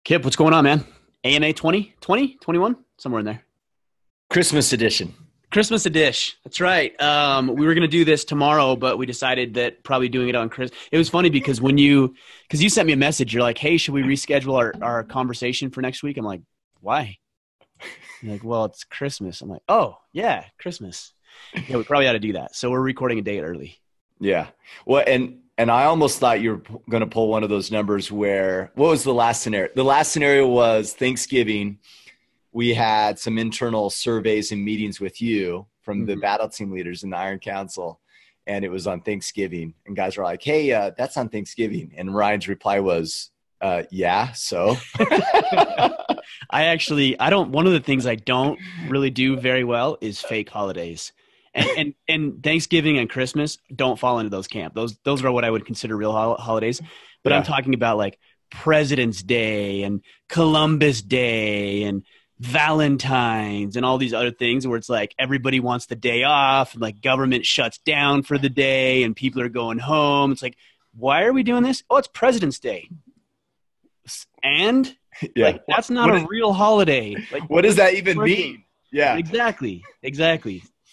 Kip, what's going on, man? AMA 20, 21, somewhere in there. Christmas edition. Christmas edition. That's right. We were going to do this tomorrow, but we decided that probably doing it on Christmas. It was funny because because you sent me a message, you're like, hey, should we reschedule our conversation for next week? I'm like, why? You're like, well, it's Christmas. I'm like, oh, yeah, Christmas. Yeah, we probably ought to do that. So we're recording a day early. Yeah. Well, and I almost thought you were going to pull one of those numbers where, what was the last scenario? The last scenario was Thanksgiving. We had some internal surveys and meetings with you from the battle team leaders in the Iron Council. And it was on Thanksgiving. And guys were like, hey, that's on Thanksgiving. And Ryan's reply was, yeah, so. One of the things I don't really do very well is fake holidays. And Thanksgiving and Christmas don't fall into those camp. Those are what I would consider real holidays. But yeah. I'm talking about like President's Day and Columbus Day and Valentine's and all these other things where it's like everybody wants the day off and like government shuts down for the day and people are going home. It's like, why are we doing this? Oh, it's President's Day. And like, that's not a real holiday. Like, what does that even mean? Yeah, exactly.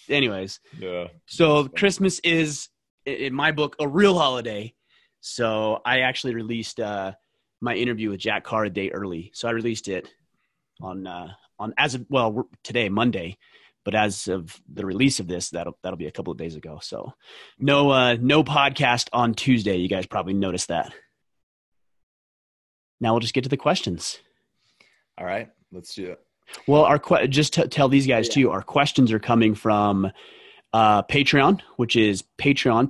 Anyways, yeah. So Christmas is, in my book, a real holiday. So I actually released my interview with Jack Carr a day early. So I released it today, Monday, but as of the release of this, that'll be a couple of days ago. So no podcast on Tuesday. You guys probably noticed that. Now we'll just get to the questions. All right, let's do it. Well, just to tell these guys too, our questions are coming from Patreon, which is Patreon,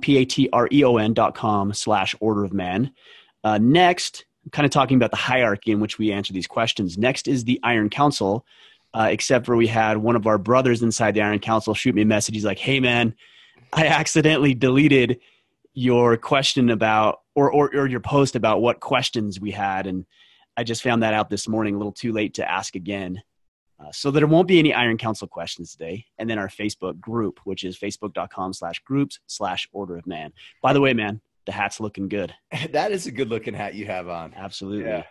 patreon.com/Order of Man. Next, I'm kind of talking about the hierarchy in which we answer these questions. Next is the Iron Council, except for we had one of our brothers inside the Iron Council shoot me a message. He's like, hey, man, I accidentally deleted your question about or your post about what questions we had, and I just found that out this morning, a little too late to ask again. So there won't be any Iron Council questions today. And then our Facebook group, which is facebook.com/groups/Order of Man. By the way, man, the hat's looking good. That is a good looking hat you have on. Absolutely. Yeah.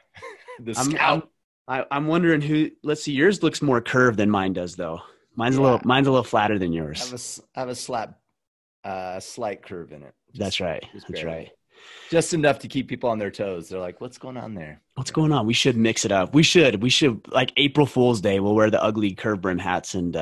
The Scout. I'm wondering who, let's see, yours looks more curved than mine does though. Mine's a little flatter than yours. I have a slight curve in it. That's right. That's right. Just enough to keep people on their toes. They're like, what's going on there? What's going on? We should mix it up. We should like April Fool's Day. We'll wear the ugly curve brim hats and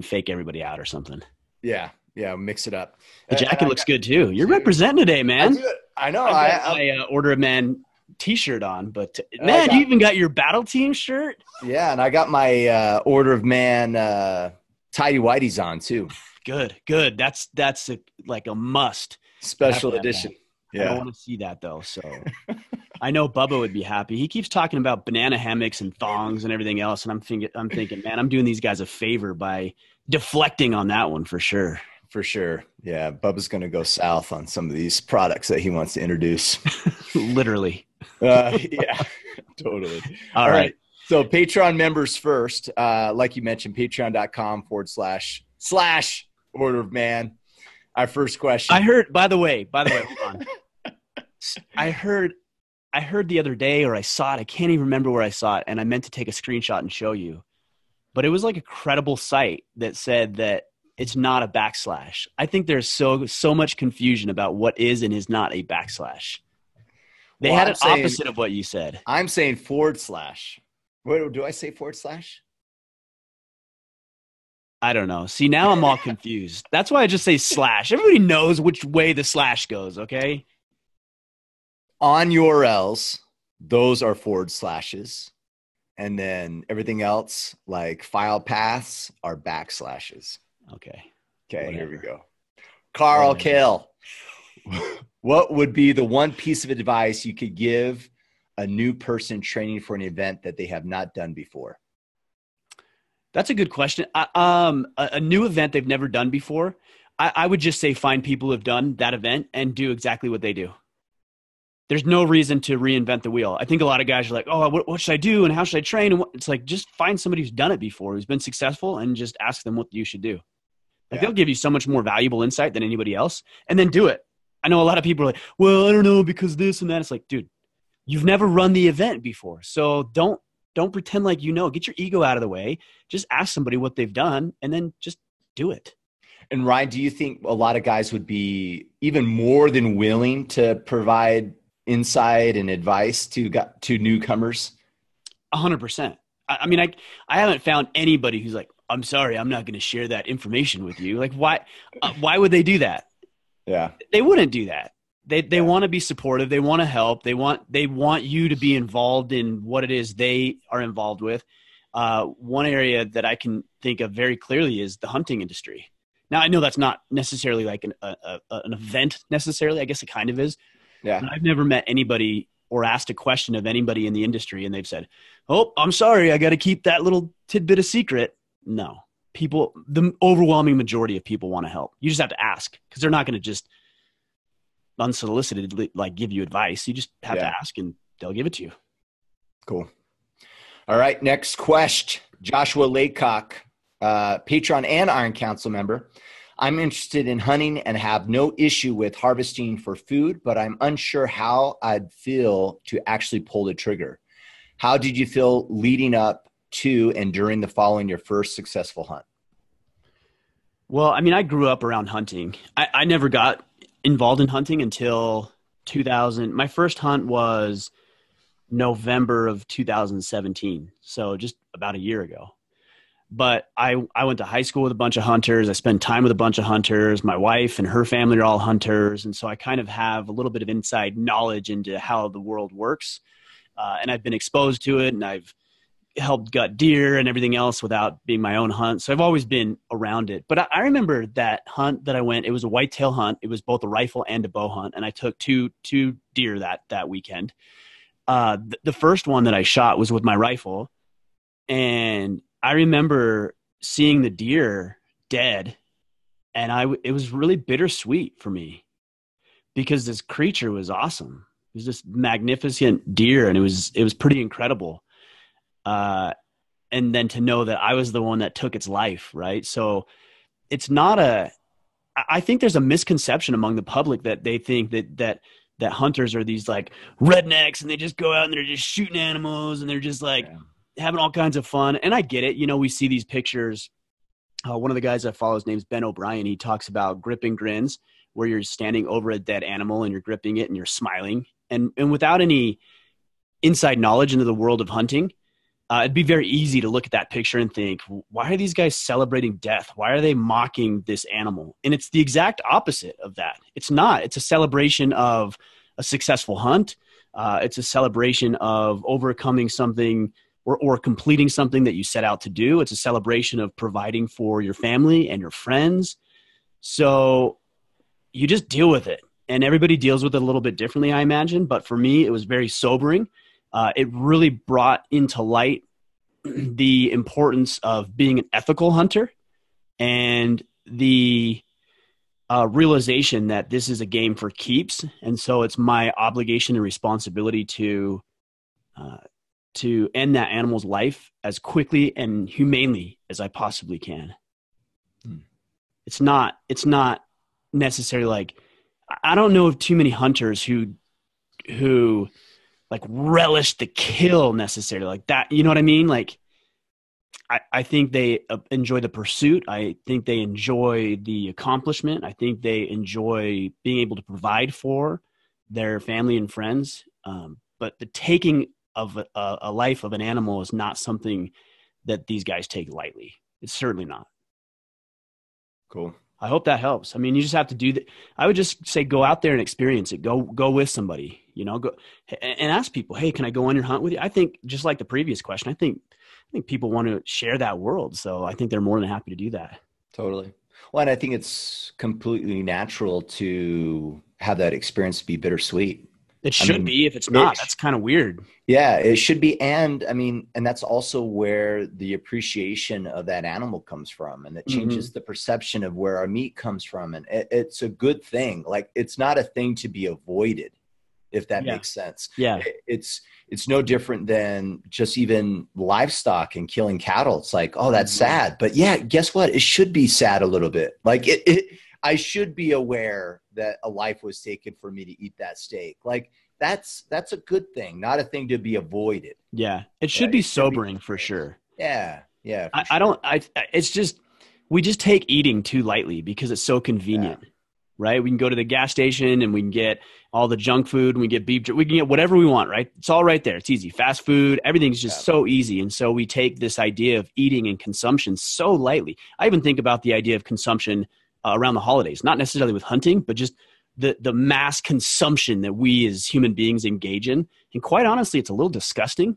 fake everybody out or something. Yeah. Mix it up. The jacket looks good too. You're representing today, man. I know. I Order of Man t-shirt on, but man, you even got your battle team shirt. Yeah, and I got my Order of Man tidy whities on too. Good. That's like a must. Special edition. Yeah. I don't want to see that though. So I know Bubba would be happy. He keeps talking about banana hammocks and thongs and everything else. And I'm thinking, man, I'm doing these guys a favor by deflecting on that one for sure. For sure. Yeah. Bubba's going to go south on some of these products that he wants to introduce. Literally. Yeah, totally. All right. So Patreon members first, like you mentioned, patreon.com/Order of Man. Our first question. I heard, by the way, hold on. I heard the other day, or I saw it. I can't even remember where I saw it, and I meant to take a screenshot and show you. But it was like a credible site that said that it's not a backslash. I think there's so much confusion about what is and is not a backslash. They had an opposite of what you said. I'm saying /. What do I say /? I don't know. See, now I'm all confused. That's why I just say slash. Everybody knows which way the slash goes, okay? On URLs, those are /. And then everything else, like file paths, are backslashes. Okay. Whatever. Here we go. Carl Kale. What would be the one piece of advice you could give a new person training for an event that they have not done before? That's a good question. A new event they've never done before, I would just say find people who have done that event and do exactly what they do. There's no reason to reinvent the wheel. I think a lot of guys are like, oh, what should I do and how should I train? And it's like, just find somebody who's done it before, who's been successful, and just ask them what you should do. Like, they'll give you so much more valuable insight than anybody else, and then do it. I know a lot of people are like, well, I don't know because this and that. It's like, dude, you've never run the event before. So don't pretend like, get your ego out of the way. Just ask somebody what they've done and then just do it. And Ryan, do you think a lot of guys would be even more than willing to provide insight and advice to newcomers? 100%. I mean, I haven't found anybody who's like, I'm sorry, I'm not going to share that information with you. Like, why would they do that? Yeah. They wouldn't do that. They want to be supportive. They want to help. They want you to be involved in what it is they are involved with. One area that I can think of very clearly is the hunting industry. Now, I know that's not necessarily like an event necessarily. I guess it kind of is. Yeah. But I've never met anybody or asked a question of anybody in the industry and they've said, "Oh, I'm sorry, I got to keep that little tidbit a secret." No. The overwhelming majority of people want to help. You just have to ask, because they're not going to just unsolicited like give you advice. You just have to ask and they'll give it to you. Cool. All right. Next question. Joshua Laycock, Patreon and Iron Council member. I'm interested in hunting and have no issue with harvesting for food, but I'm unsure how I'd feel to actually pull the trigger. How did you feel leading up to and during the following your first successful hunt? Well, I mean, I grew up around hunting. I never got involved in hunting until 2000. My first hunt was November of 2017. So just about a year ago. But I went to high school with a bunch of hunters. I spent time with a bunch of hunters. My wife and her family are all hunters. And so I kind of have a little bit of inside knowledge into how the world works. And I've been exposed to it, and I've helped gut deer and everything else without being my own hunt. So I've always been around it. But I remember that hunt that I went, it was a whitetail hunt. It was both a rifle and a bow hunt. And I took two deer that weekend. The first one that I shot was with my rifle. And I remember seeing the deer dead, and it was really bittersweet for me because this creature was awesome. It was this magnificent deer, and it was pretty incredible. And then to know that I was the one that took its life, right? So it's not I think there's a misconception among the public that they think that hunters are these like rednecks and they just go out and they're just shooting animals and they're just like having all kinds of fun. And I get it. We see these pictures. One of the guys I follow, his name's Ben O'Brien. He talks about gripping grins, where you're standing over a dead animal and you're gripping it and you're smiling. And without any inside knowledge into the world of hunting, it'd be very easy to look at that picture and think, why are these guys celebrating death? Why are they mocking this animal? And it's the exact opposite of that. It's not. It's a celebration of a successful hunt. It's a celebration of overcoming something or completing something that you set out to do. It's a celebration of providing for your family and your friends. So you just deal with it. And everybody deals with it a little bit differently, I imagine. But for me, it was very sobering. It really brought into light the importance of being an ethical hunter and the realization that this is a game for keeps. And so it's my obligation and responsibility to end that animal's life as quickly and humanely as I possibly can. It's not necessarily like, I don't know of too many hunters who like relish the kill necessarily like that. You know what I mean? Like, I think they enjoy the pursuit. I think they enjoy the accomplishment. I think they enjoy being able to provide for their family and friends. But the taking of a life of an animal is not something that these guys take lightly. It's certainly not. Cool. I hope that helps. I mean, you just have to do that. I would just say, go out there and experience it. Go with somebody, go and ask people, hey, can I go on your hunt with you? I think just like the previous question, I think people want to share that world. So I think they're more than happy to do that. Totally. Well, and I think it's completely natural to have that experience be bittersweet. It should be. If it's not, that's kind of weird. Yeah, it should be. And I mean, and that's also where the appreciation of that animal comes from. And that changes the perception of where our meat comes from. And it's a good thing. Like, it's not a thing to be avoided, if that makes sense. Yeah. It's no different than just even livestock and killing cattle. It's like, oh, that's sad. But yeah, guess what? It should be sad a little bit. Like I should be aware that a life was taken for me to eat that steak. Like, that's a good thing, not a thing to be avoided. Yeah. It should be sobering for sure. Yeah. Yeah. It's just, we just take eating too lightly because it's so convenient, right? We can go to the gas station and we can get all the junk food and we get beef, we can get whatever we want, right? It's all right there. It's easy. Fast food, everything's just so easy. And so we take this idea of eating and consumption so lightly. I even think about the idea of consumption around the holidays, not necessarily with hunting, but just the mass consumption that we as human beings engage in. And quite honestly, it's a little disgusting.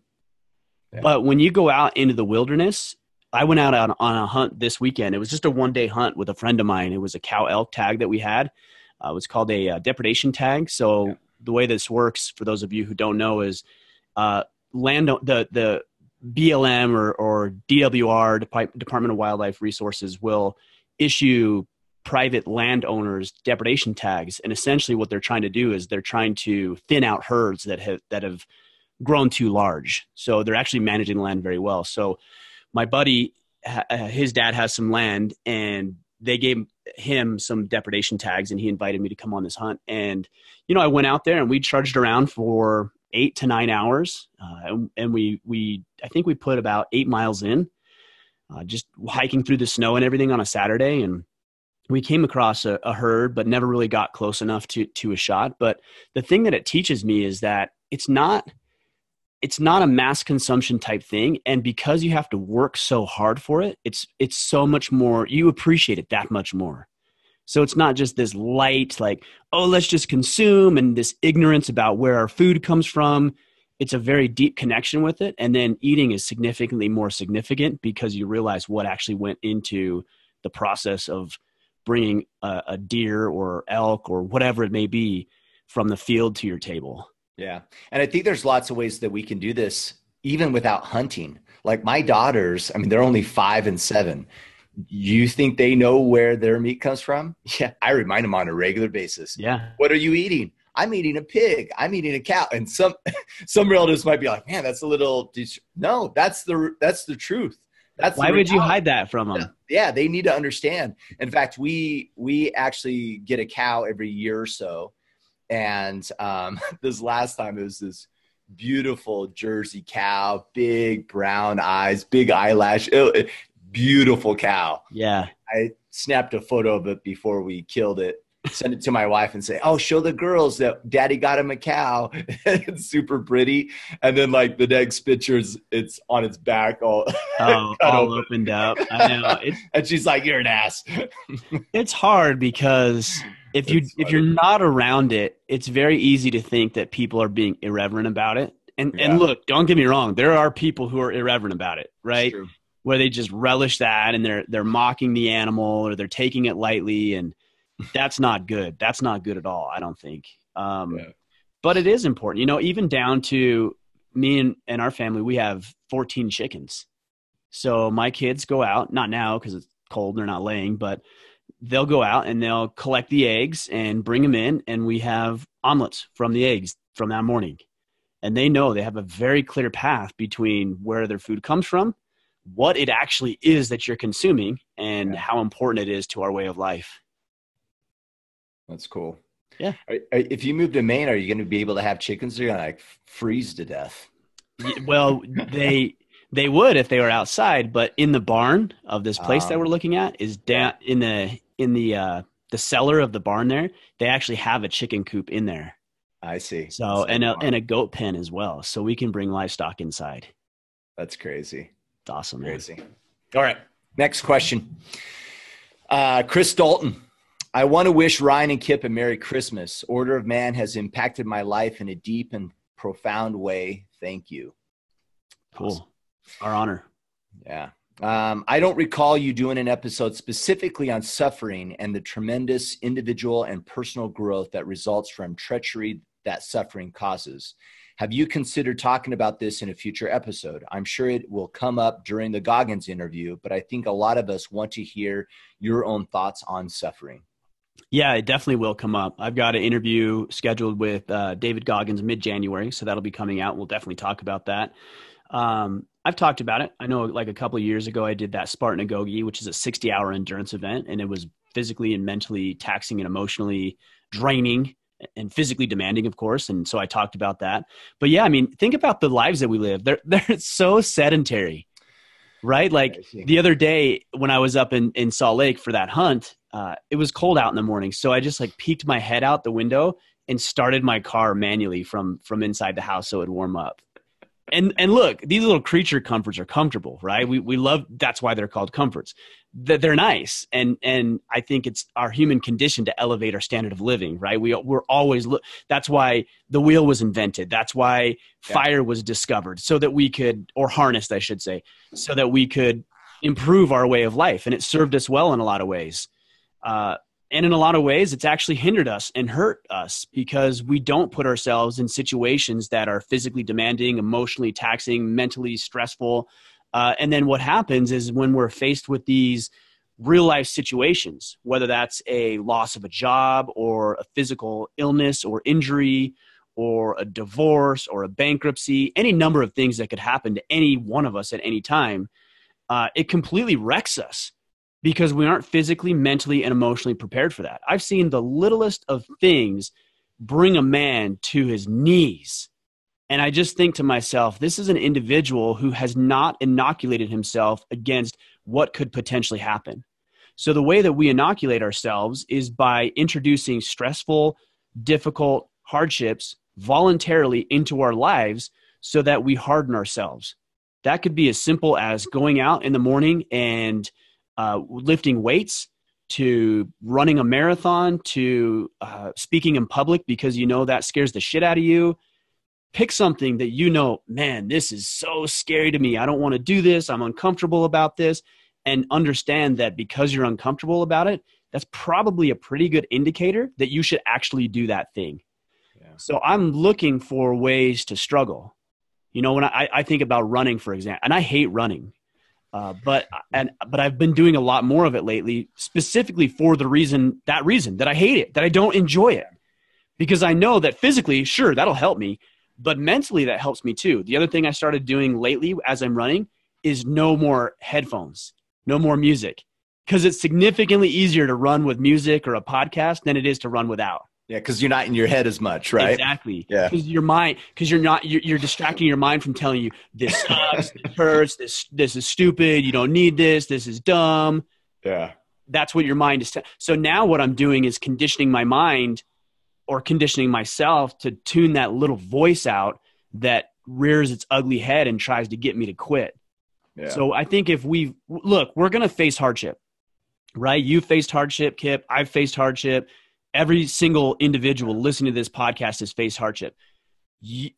Yeah. But when you go out into the wilderness, I went out on a hunt this weekend. It was just a one-day hunt with a friend of mine. It was a cow elk tag that we had. It was called a depredation tag. So the way this works, for those of you who don't know, is the BLM or DWR, Department of Wildlife Resources, will issue private landowners depredation tags. And essentially what they're trying to do is they're trying to thin out herds that have grown too large. So they're actually managing the land very well. So my buddy, his dad has some land, and they gave him some depredation tags, and he invited me to come on this hunt. And, I went out there and we charged around for 8 to 9 hours. And I think we put about 8 miles in, just hiking through the snow and everything on a Saturday. And we came across a herd, but never really got close enough to a shot. But the thing that it teaches me is that it's not a mass consumption type thing. And because you have to work so hard for it, it's so much more, you appreciate it that much more. So it's not just this light, like, oh, let's just consume, and this ignorance about where our food comes from. It's a very deep connection with it. And then eating is significantly more significant because you realize what actually went into the process of bringing a deer or elk or whatever it may be from the field to your table. Yeah. And I think there's lots of ways that we can do this even without hunting. Like my daughters, I mean, they're only 5 and 7. You think they know where their meat comes from? Yeah. I remind them on a regular basis. Yeah. What are you eating? I'm eating a pig. I'm eating a cow. And some relatives might be like, man, that's a little, no, that's the truth. Why would you hide that from them? Yeah. They need to understand. In fact, we actually get a cow every year or so. And this last time it was this beautiful Jersey cow, big brown eyes, big eyelash, beautiful cow. Yeah. I snapped a photo of it before we killed it, send it to my wife and say, oh, show the girls that daddy got him a cow. It's super pretty. And then like the next pictures, it's on its back all opened up. I know. And she's like, you're an ass. It's hard because if you're not around it, it's very easy to think that people are being irreverent about it. And look, don't get me wrong, there are people who are irreverent about it, right? Where they just relish that and they're mocking the animal or they're taking it lightly, and that's not good. That's not good at all, I don't think. But it is important, even down to me and our family, we have 14 chickens. So my kids go out, not now because it's cold and they're not laying, but they'll go out and they'll collect the eggs and bring them in, and we have omelets from the eggs from that morning. And they know they have a very clear path between where their food comes from, what it actually is that you're consuming, and how important it is to our way of life. That's cool. Yeah. If you move to Maine, are you going to be able to have chickens? They're going to like freeze to death. Well, they would if they were outside, but in the barn of this place that we're looking at is down in the cellar of the barn there. They actually have a chicken coop in there. I see. So and a goat pen as well, so we can bring livestock inside. That's crazy. It's awesome. Crazy. Man. All right. Next question. Chris Dalton. I want to wish Ryan and Kip a Merry Christmas. Order of Man has impacted my life in a deep and profound way. Thank you. Cool. Awesome. Our honor. Yeah. I don't recall you doing an episode specifically on suffering and the tremendous individual and personal growth that results from treachery that suffering causes. Have you considered talking about this in a future episode? I'm sure it will come up during the Goggins interview, but I think a lot of us want to hear your own thoughts on suffering. Yeah, it definitely will come up. I've got an interview scheduled with David Goggins mid-January, so that'll be coming out. We'll definitely talk about that. I've talked about it. I know like a couple of years ago, I did that Spartan Agoge, which is a 60-hour endurance event, and it was physically and mentally taxing and emotionally draining. and physically demanding, of course. And so I talked about that. But yeah, I mean, think about the lives that we live. They're so sedentary, right? Like the other day when I was up in Salt Lake for that hunt, it was cold out in the morning. So I just like peeked my head out the window and started my car manually from inside the house so it would warm up. And look, these little creature comforts are comfortable, right? We love, that's why they're called comforts. They're nice. And I think it's our human condition to elevate our standard of living, right? We're always, that's why the wheel was invented. That's why fire was discovered so that we could, or harnessed, I should say, so that we could improve our way of life. And it served us well in a lot of ways. And in a lot of ways, it's actually hindered us and hurt us because we don't put ourselves in situations that are physically demanding, emotionally taxing, mentally stressful. And then what happens is when we're faced with these real life situations, whether that's a loss of a job or a physical illness or injury or a divorce or a bankruptcy, any number of things that could happen to any one of us at any time, it completely wrecks us. Because we aren't physically, mentally, and emotionally prepared for that. I've seen the littlest of things bring a man to his knees. And I just think to myself, this is an individual who has not inoculated himself against what could potentially happen. So the way that we inoculate ourselves is by introducing stressful, difficult hardships voluntarily into our lives so that we harden ourselves. That could be as simple as going out in the morning and lifting weights, to running a marathon, to speaking in public because you know that scares the shit out of you. Pick something that you know, man, this is so scary to me. I don't want to do this. I'm uncomfortable about this. And understand that because you're uncomfortable about it, that's probably a pretty good indicator that you should actually do that thing. Yeah. So I'm looking for ways to struggle. You know, when I think about running, for example, and I hate running. But I've been doing a lot more of it lately, specifically for the reason that I hate it, that I don't enjoy it, because I know that physically, sure, that'll help me, but mentally that helps me too. The other thing I started doing lately as I'm running is no more headphones, no more music, because it's significantly easier to run with music or a podcast than it is to run without. Yeah, because you're not in your head as much, right? Exactly. Yeah. Because you're distracting your mind from telling you this sucks, this hurts, this is stupid, you don't need this is dumb. Yeah. That's what your mind is. So now what I'm doing is conditioning my mind or conditioning myself to tune that little voice out that rears its ugly head and tries to get me to quit. Yeah. So I think if we're going to face hardship, right? You faced hardship, Kip. I've faced hardship. Every single individual listening to this podcast has faced hardship.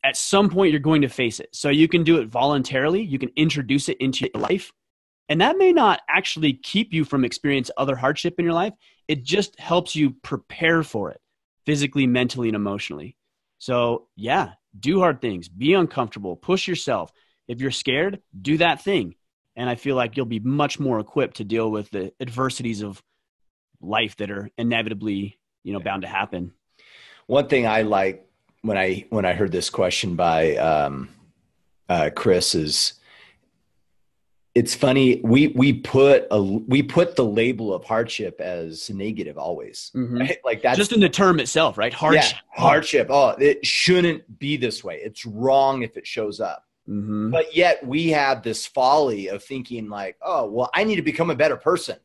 At some point, you're going to face it. So you can do it voluntarily. You can introduce it into your life. And that may not actually keep you from experiencing other hardship in your life. It just helps you prepare for it physically, mentally, and emotionally. So yeah, do hard things. Be uncomfortable. Push yourself. If you're scared, do that thing. And I feel like you'll be much more equipped to deal with the adversities of life that are inevitably bound to happen. One thing I like when I heard this question by Chris is, it's funny. We put the label of hardship as negative always, right? Like that's just in the term itself, right? Hardship. Yeah, hardship. Oh, it shouldn't be this way. It's wrong if it shows up. Mm-hmm. But yet we have this folly of thinking like, oh, well, I need to become a better person.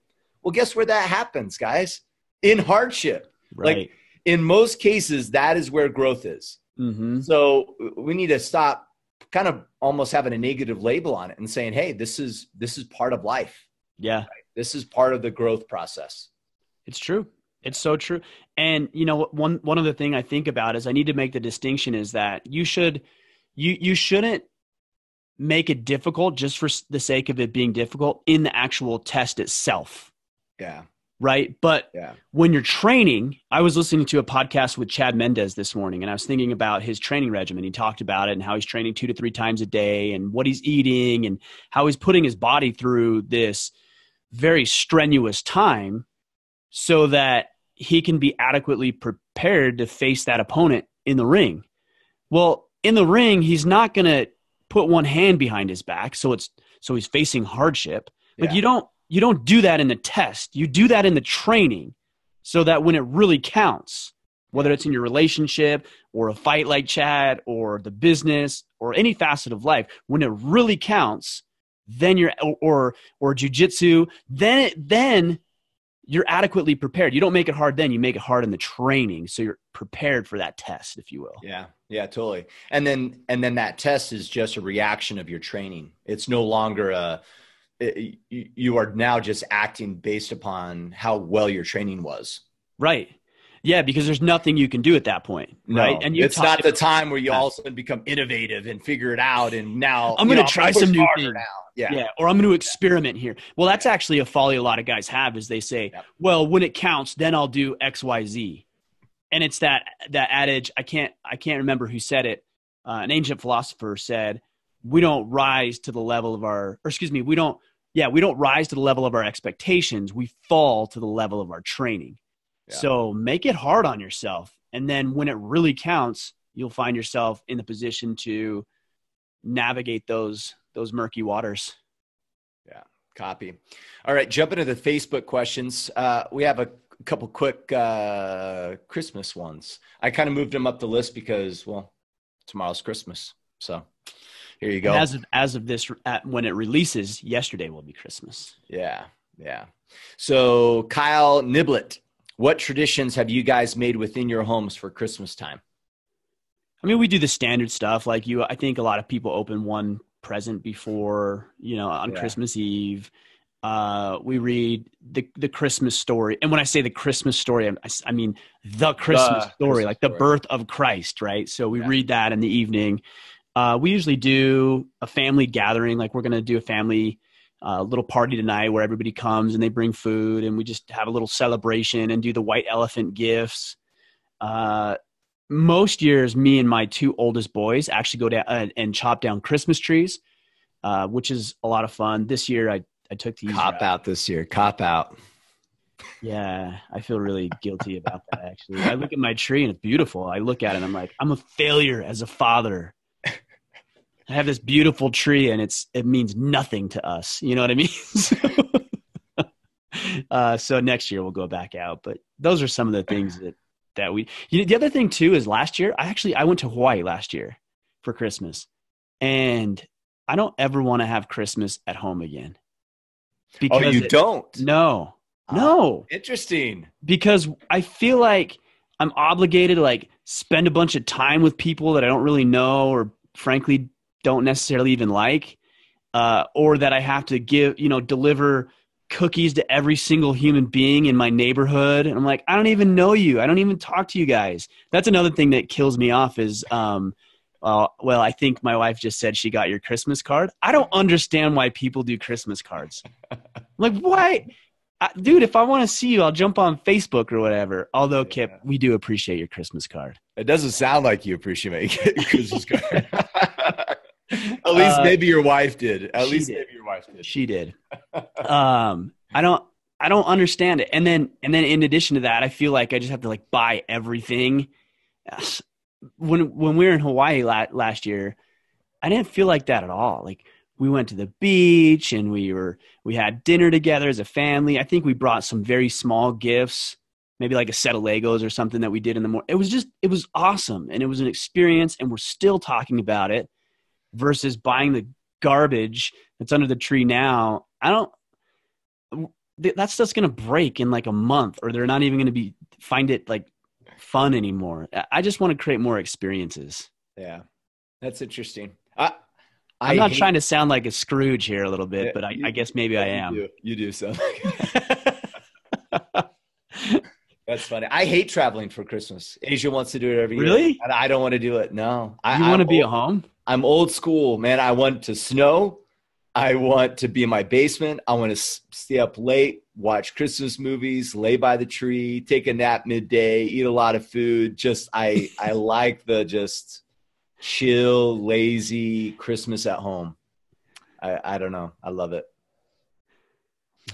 Well, guess where that happens, guys? In hardship. Right. Like in most cases, that is where growth is. Mm-hmm. So we need to stop kind of almost having a negative label on it and saying, hey, this is part of life. Yeah. Right? This is part of the growth process. It's true. It's so true. And one other thing I think about is I need to make the distinction is that you shouldn't make it difficult just for the sake of it being difficult in the actual test itself. Yeah. Right. But when you're training, I was listening to a podcast with Chad Mendez this morning, and I was thinking about his training regimen. He talked about it and how he's training 2 to 3 times a day and what he's eating and how he's putting his body through this very strenuous time so that he can be adequately prepared to face that opponent in the ring. Well, in the ring, he's not going to put one hand behind his back. So he's facing hardship. Like you don't do that in the test. You do that in the training so that when it really counts, whether it's in your relationship or a fight like Chad or the business or any facet of life. When it really counts, then or jujitsu, then you're adequately prepared. You don't make it hard then, you make it hard in the training. So you're prepared for that test, if you will. Yeah. Yeah, totally. And then that test is just a reaction of your training. It's no longer you are now just acting based upon how well your training was. Right. Yeah, because there's nothing you can do at that point, right? No, and it's not the time where you all of a sudden become innovative and figure it out. And now I'm going to try some new things. Yeah. Or I'm going to experiment here. Well, that's actually a folly a lot of guys have is they say, well, when it counts, then I'll do X, Y, Z. And it's that adage. I can't remember who said it. An ancient philosopher said, we don't rise to the level of we don't rise to the level of our expectations. We fall to the level of our training. Yeah. So make it hard on yourself. And then when it really counts, you'll find yourself in the position to navigate those murky waters. Yeah. Copy. All right. Jump into the Facebook questions. We have a couple quick Christmas ones. I kind of moved them up the list because, well, tomorrow's Christmas. So here you go. And as of this, when it releases, yesterday will be Christmas. Yeah. Yeah. So Kyle Niblet, what traditions have you guys made within your homes for Christmas time? I mean, we do the standard stuff. Like I think a lot of people open one present before, on Christmas Eve. We read the Christmas story. And when I say the Christmas story, I mean the Christmas story, like the birth of Christ, right? So we read that in the evening. We usually do a family gathering. Like we're going to do a family little party tonight where everybody comes and they bring food and we just have a little celebration and do the white elephant gifts. Most years, me and my two oldest boys actually go down and chop down Christmas trees, which is a lot of fun. This year, I took the cop out this year. Cop out. Yeah, I feel really guilty about that, actually. I look at my tree and it's beautiful. I look at it and I'm like, I'm a failure as a father. I have this beautiful tree and it means nothing to us. You know what I mean? So next year we'll go back out. But those are some of the things that we – the other thing too is last year, I went to Hawaii last year for Christmas. And I don't ever want to have Christmas at home again. Because you don't? No. Interesting. Because I feel like I'm obligated to like spend a bunch of time with people that I don't really know or frankly don't necessarily even like, or that I have to deliver cookies to every single human being in my neighborhood. And I'm like, I don't even know you. I don't even talk to you guys. That's another thing that kills me off is, I think my wife just said she got your Christmas card. I don't understand why people do Christmas cards. I'm like, why? Dude, if I want to see you, I'll jump on Facebook or whatever. Although, Kip, we do appreciate your Christmas card. It doesn't sound like you appreciate your Christmas card. At least maybe your wife did. She did. I don't understand it. And then in addition to that, I feel like I just have to like buy everything. When we were in Hawaii last year, I didn't feel like that at all. Like we went to the beach and we had dinner together as a family. I think we brought some very small gifts, maybe like a set of Legos or something that we did in the morning. It was awesome. And it was an experience and we're still talking about it versus buying the garbage that's under the tree now. That stuff's going to break in like a month or they're not even going to find it like fun anymore. I just want to create more experiences. Yeah. That's interesting. I'm not trying to sound like a Scrooge here a little bit, but I guess maybe I am. You do sound like That's funny. I hate traveling for Christmas. Asia wants to do it every year. Really? And I don't want to do it. No. You want to be at home? I'm old school, man. I want to snow. I want to be in my basement. I want to stay up late, watch Christmas movies, lay by the tree, take a nap midday, eat a lot of food. I like the just chill, lazy Christmas at home. I don't know. I love it.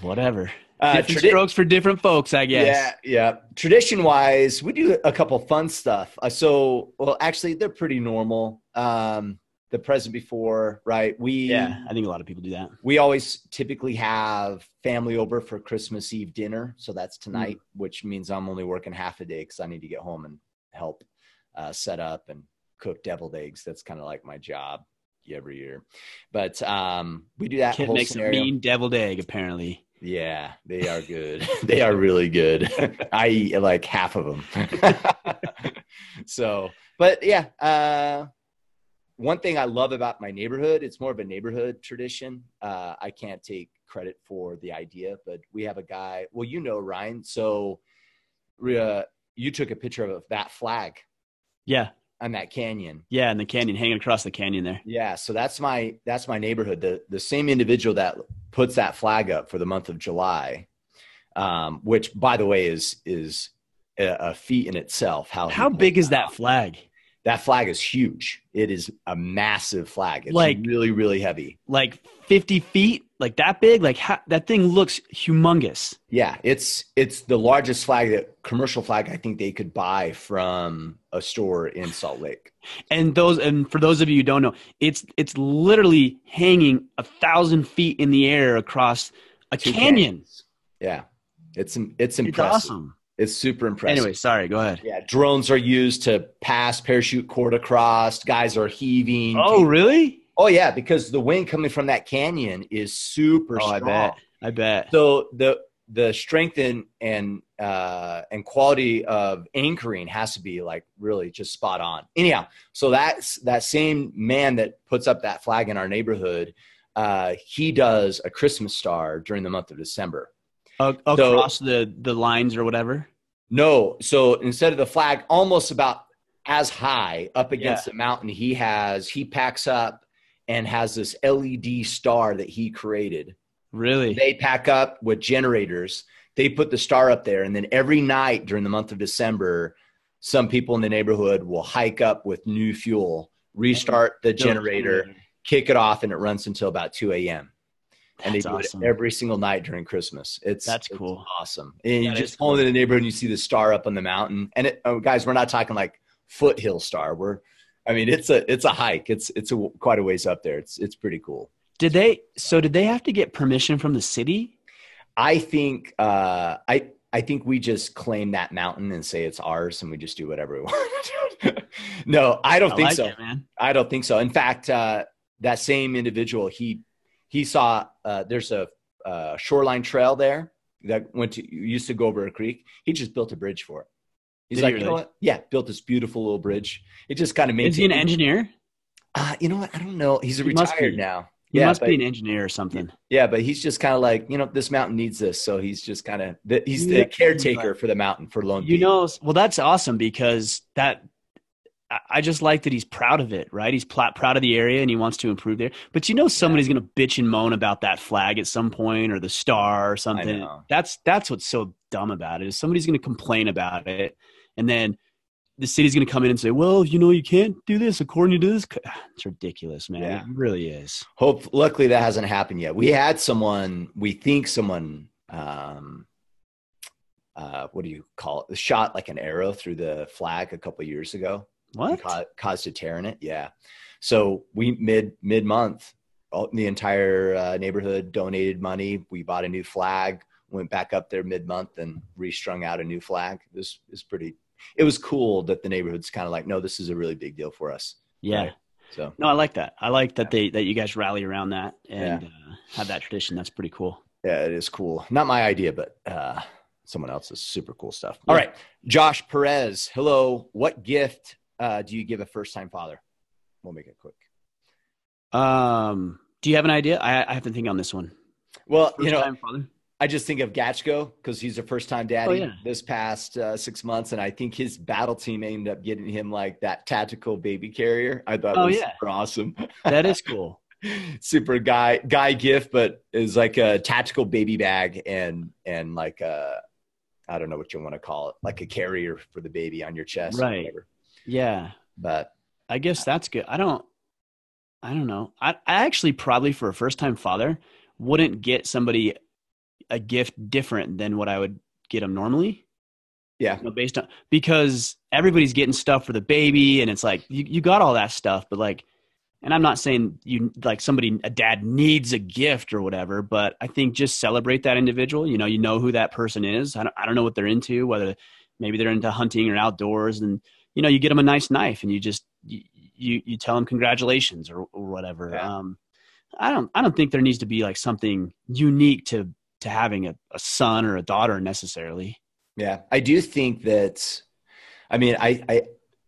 Whatever. Different strokes for different folks, I guess. Yeah. Tradition-wise, we do a couple fun stuff. Actually, they're pretty normal. The present before, right? I think a lot of people do that. We always typically have family over for Christmas Eve dinner. So that's tonight, which means I'm only working half a day because I need to get home and help set up and cook deviled eggs. That's kind of like my job every year. But we do that Kid whole makes scenario. a mean deviled egg, apparently. Yeah, they are good. They are really good. I eat like half of them. So, but yeah, one thing I love about my neighborhood, it's more of a neighborhood tradition. I can't take credit for the idea, but we have a guy, well, you know, Ryan. So you took a picture of that flag. Yeah. On that canyon. Yeah, in the canyon, hanging across the canyon there. Yeah, so that's my neighborhood. The same individual that puts that flag up for the month of July, which by the way is a feat in itself. How big is that flag? That flag is huge. It is a massive flag. It's like really, really heavy. Like 50 feet, like that big. Like that thing looks humongous. Yeah, it's the largest commercial flag I think they could buy from a store in Salt Lake. And for those of you who don't know, it's literally hanging 1,000 feet in the air across a canyon. Canyons. Yeah, it's impressive. It's awesome. It's super impressive. Anyway, sorry, go ahead. Yeah, drones are used to pass parachute cord across. Guys are heaving. Oh, really? Oh, yeah, because the wind coming from that canyon is super strong. I bet. So the strength and quality of anchoring has to be like really just spot on. Anyhow, so that same man that puts up that flag in our neighborhood, he does a Christmas star during the month of December. Across the lines or whatever? No. So instead of the flag almost about as high up against the mountain, he packs up and has this LED star that he created. Really? They pack up with generators. They put the star up there. And then every night during the month of December, some people in the neighborhood will hike up with new fuel, restart the generator, kick it off, and it runs until about 2 a.m. And they do it every single night during Christmas. That's cool. Awesome. And you just pull into the neighborhood and you see the star up on the mountain. And guys, we're not talking like foothill star. It's a hike. It's quite a ways up there. It's pretty cool. Did they have to get permission from the city? I think we just claim that mountain and say it's ours and we just do whatever we want. No, I don't think so. Man. I don't think so. In fact, that same individual, he saw there's a shoreline trail there that used to go over a creek. He just built a bridge for it. He's like, you know what? Yeah, built this beautiful little bridge. It just kind of made. Is he an engineer? You know what? I don't know. He's retired now. He must be an engineer or something. Yeah, but he's just kind of like, this mountain needs this. So he's just kind of he's the caretaker for the mountain for Lone Peak. Well, that's awesome because I just like that he's proud of it, right? He's proud of the area and he wants to improve there. But somebody's going to bitch and moan about that flag at some point or the star or something. That's what's so dumb about it is somebody's going to complain about it. And then the city's going to come in and say, well, you can't do this according to this. It's ridiculous, man. Yeah. It really is. Luckily that hasn't happened yet. We had someone, what do you call it? Shot like an arrow through the flag a couple of years ago. What? Caused a tear in it. Yeah. So we mid-month, the entire neighborhood donated money. We bought a new flag, went back up there mid-month and restrung out a new flag. This is it was cool that the neighborhood's kind of like, no, this is a really big deal for us. Yeah. Right? So no, I like that. I like that that you guys rally around that and have that tradition. That's pretty cool. Yeah, it is cool. Not my idea, but someone else's. Super cool stuff. All right. Josh Perez. Hello. What gift do you give a first-time father? We'll make it quick. Do you have an idea? I have to think on this one. Well, father? I just think of Gatchko because he's a first-time daddy this past 6 months, and I think his battle team ended up getting him like that tactical baby carrier. I thought was super awesome. That is cool. Super guy gift, but is like a tactical baby bag and like I don't know what you want to call it, like a carrier for the baby on your chest, right? Or whatever. Yeah, but I guess that's good. I don't know. I actually probably for a first-time father wouldn't get somebody a gift different than what I would get them normally. Yeah. Based on, because everybody's getting stuff for the baby and it's like, you got all that stuff, but like, and I'm not saying a dad needs a gift or whatever, but I think just celebrate that individual. You know who that person is. I don't know what they're into, whether maybe they're into hunting or outdoors and you get them a nice knife and you tell them congratulations or whatever. Yeah. I don't think there needs to be like something unique to having a son or a daughter necessarily. Yeah. I do think that, I mean,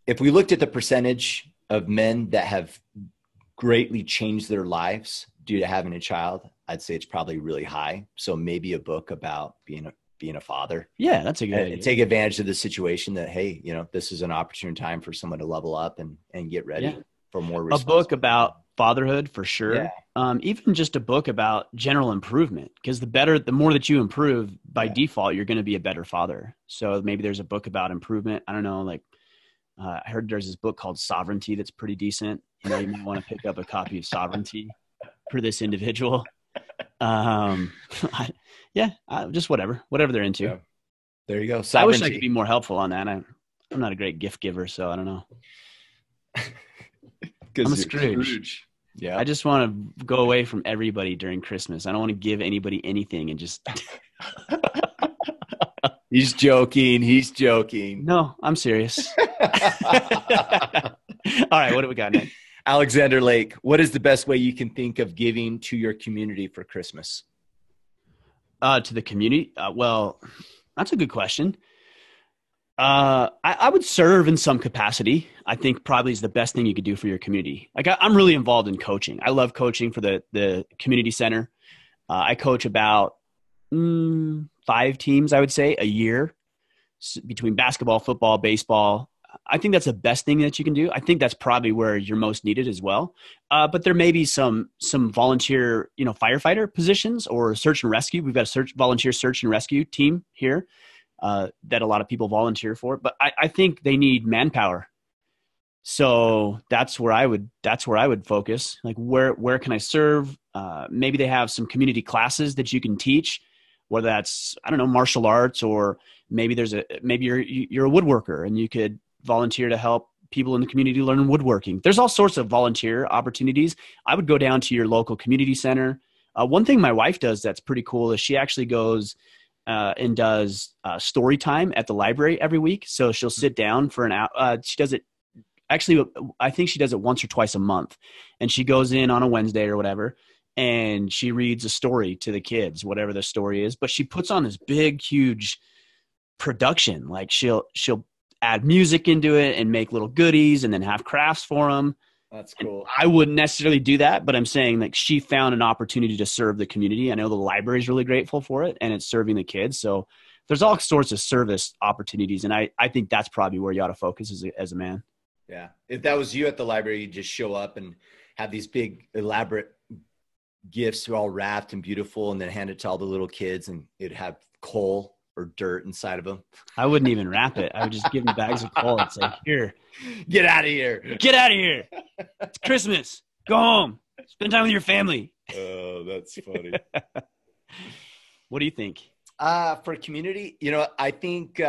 if we looked at the percentage of men that have greatly changed their lives due to having a child, I'd say it's probably really high. So maybe a book about being a father. Yeah, that's a good idea. Take advantage of the situation that, hey, this is an opportune time for someone to level up and get ready for more responsibility. A book about fatherhood for sure. Yeah. Even just a book about general improvement, because the more that you improve by default, you're going to be a better father. So maybe there's a book about improvement. I don't know. Like I heard there's this book called Sovereignty that's pretty decent. You might want to pick up a copy of Sovereignty for this individual. Just whatever they're into. Yeah. There you go. Sovereignty. I wish I could be more helpful on that. I'm not a great gift giver, so I don't know. I'm a Scrooge. Yeah. I just want to go away from everybody during Christmas. I don't want to give anybody anything and just. He's joking. No, I'm serious. All right. What do we got next? Alexander Lake, what is the best way you can think of giving to your community for Christmas? To the community? Well, that's a good question. I would serve in some capacity. I think probably is the best thing you could do for your community. Like I'm really involved in coaching. I love coaching for the community center. I coach about 5 teams, I would say, a year between basketball, football, baseball. I think that's the best thing that you can do. I think that's probably where you're most needed as well. But there may be some volunteer, firefighter positions or search and rescue. We've got a volunteer search and rescue team here that a lot of people volunteer for. But I think they need manpower. So that's where I would focus. Like where can I serve? Maybe they have some community classes that you can teach, whether that's, I don't know, martial arts, or maybe you're a woodworker and you could volunteer to help people in the community learn woodworking. There's all sorts of volunteer opportunities. I would go down to your local community center. One thing my wife does that's pretty cool is she actually goes and does story time at the library every week. So she'll sit down for an hour. She does it. Actually, I think she does it once or twice a month, and she goes in on a Wednesday or whatever, and she reads a story to the kids, whatever the story is. But she puts on this big, huge production. Like she'll add music into it and make little goodies and then have crafts for them. That's cool. And I wouldn't necessarily do that, but I'm saying like she found an opportunity to serve the community. I know the library is really grateful for it, and it's serving the kids. So there's all sorts of service opportunities. And I think that's probably where you ought to focus as a man. Yeah. If that was you at the library, you'd just show up and have these big elaborate gifts all wrapped and beautiful, and then hand it to all the little kids, and it'd have coal or dirt inside of them. I wouldn't even wrap it. I would just give them bags of coal and say, here, get out of here. Get out of here. It's Christmas. Go home. Spend time with your family. Oh, that's funny. What do you think? For community, I think,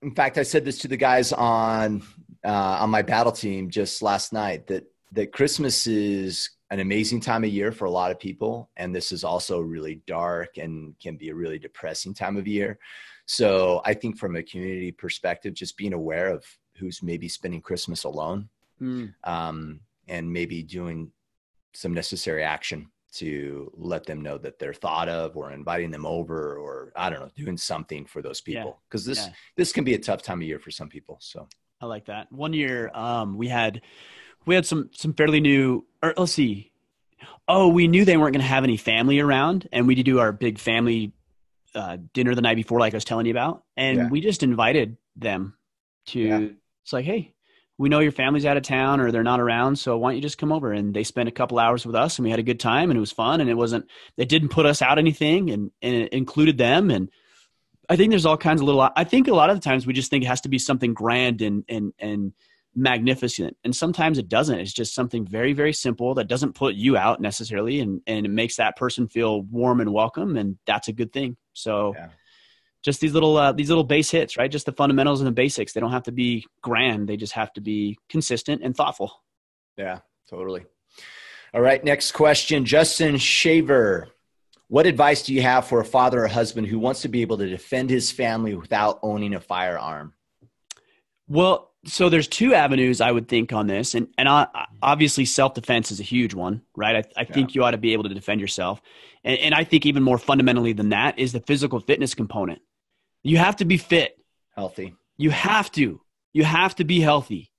in fact, I said this to the guys on my battle team just last night, that Christmas is an amazing time of year for a lot of people. And this is also really dark and can be a really depressing time of year. So I think from a community perspective, just being aware of who's maybe spending Christmas alone, and maybe doing some necessary action to let them know that they're thought of, or inviting them over, or I don't know, doing something for those people. Cause this can be a tough time of year for some people. So I like that. One year, we had some fairly new, or let's see. Oh, we knew they weren't going to have any family around, and we did do our big family dinner the night before, like I was telling you about. And we just invited them to, it's like, hey, we know your family's out of town or they're not around, so why don't you just come over? And they spent a couple hours with us, and we had a good time, and it was fun. And they didn't put us out anything, and it included them. And I think there's all kinds of I think a lot of the times we just think it has to be something grand and magnificent. And sometimes it doesn't. It's just something very, very simple that doesn't put you out necessarily. And it makes that person feel warm and welcome. And that's a good thing. So just these little base hits, right? Just the fundamentals and the basics. They don't have to be grand. They just have to be consistent and thoughtful. Yeah, totally. All right. Next question, Justin Shaver. What advice do you have for a father or husband who wants to be able to defend his family without owning a firearm? Well, so there's two avenues I would think on this. And obviously self-defense is a huge one, right? I think you ought to be able to defend yourself. And I think even more fundamentally than that is the physical fitness component. You have to be fit. Healthy. You have to be healthy.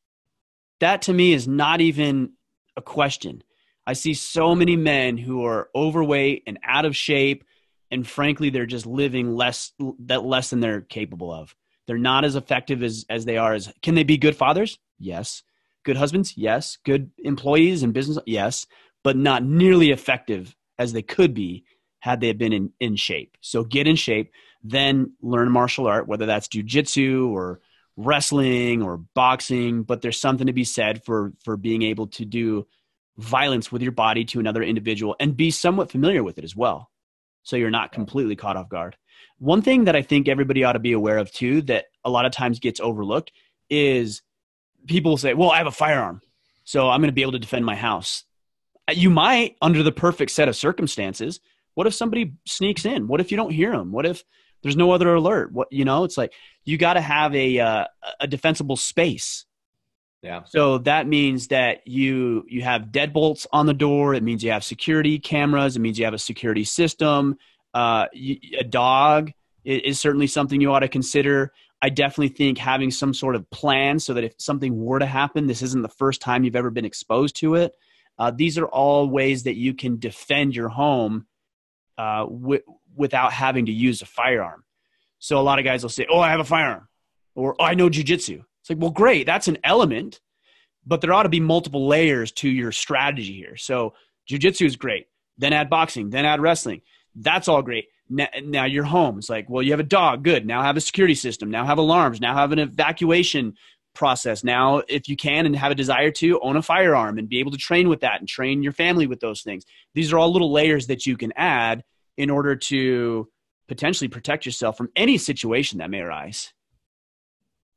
That to me is not even a question. I see so many men who are overweight and out of shape, and frankly, they're just living less than they're capable of. They're not as effective as they are. Can they be good fathers? Yes. Good husbands? Yes. Good employees and business? Yes. But not nearly effective as they could be had they been in shape. So get in shape, then learn martial art, whether that's jujitsu or wrestling or boxing. But there's something to be said for being able to do violence with your body to another individual and be somewhat familiar with it as well, so you're not completely caught off guard. One thing that I think everybody ought to be aware of too, that a lot of times gets overlooked, is people say, well, I have a firearm, so I'm going to be able to defend my house. You might, under the perfect set of circumstances. What if somebody sneaks in? What if you don't hear them? What if there's no other alert? It's like you got to have a defensible space. Yeah. So that means that you have deadbolts on the door. It means you have security cameras. It means you have a security system. A dog is certainly something you ought to consider. I definitely think having some sort of plan so that if something were to happen, this isn't the first time you've ever been exposed to it. These are all ways that you can defend your home without having to use a firearm. So a lot of guys will say, oh, I have a firearm, or oh, I know jujitsu. It's like, well, great. That's an element, but there ought to be multiple layers to your strategy here. So jujitsu is great. Then add boxing, then add wrestling. That's all great. Now you're home. It's like, well, you have a dog. Good. Now have a security system. Now have alarms. Now have an evacuation process. Now, if you can and have a desire to, own a firearm and be able to train with that and train your family with those things. These are all little layers that you can add in order to potentially protect yourself from any situation that may arise.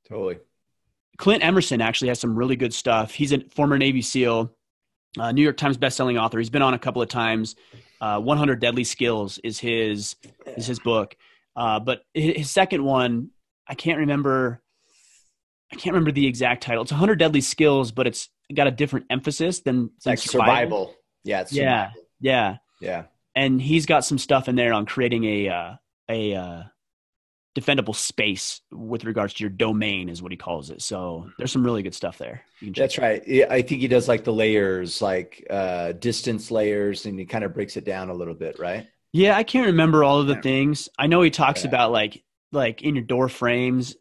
Totally. Clint Emerson actually has some really good stuff. He's a former Navy SEAL, New York Times bestselling author. He's been on a couple of times. 100 Deadly Skills is his book. But his second one, I can't remember the exact title. It's 100 Deadly Skills, but it's got a different emphasis than like survival. Yeah, it's survival. Yeah. And he's got some stuff in there on creating a defendable space with regards to your domain, is what he calls it. So there's some really good stuff there. That's right. I think he does like the layers, like distance layers, and he kind of breaks it down a little bit, right? Yeah, I can't remember all of the things. I know he talks about like in your door frames,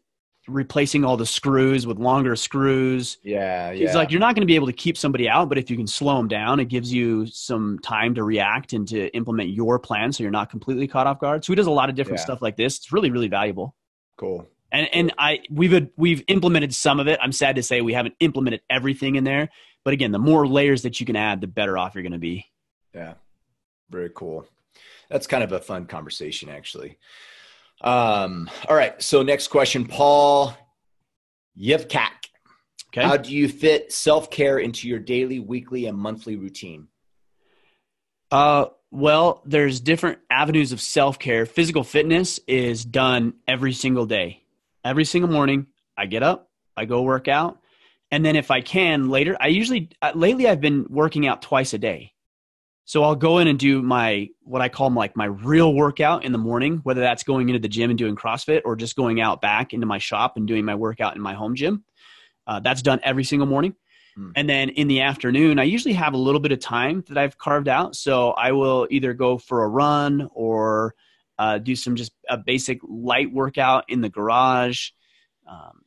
replacing all the screws with longer screws. Yeah. He's like, you're not going to be able to keep somebody out, but if you can slow them down, it gives you some time to react and to implement your plan so you're not completely caught off guard. So he does a lot of different stuff like this. It's really, really valuable. Cool. And we've implemented some of it. I'm sad to say we haven't implemented everything in there. But again, the more layers that you can add, the better off you're going to be. Yeah. Very cool. That's kind of a fun conversation, actually. All right. So next question, Paul Yevkak. Okay. How do you fit self-care into your daily, weekly, and monthly routine? Well, there's different avenues of self-care. Physical fitness is done every single day. Every single morning, I get up, I go work out. And then if I can later, lately I've been working out twice a day. So I'll go in and do what I call my real workout in the morning, whether that's going into the gym and doing CrossFit or just going out back into my shop and doing my workout in my home gym. That's done every single morning. And then in the afternoon, I usually have a little bit of time that I've carved out. So I will either go for a run or do some just a basic light workout in the garage.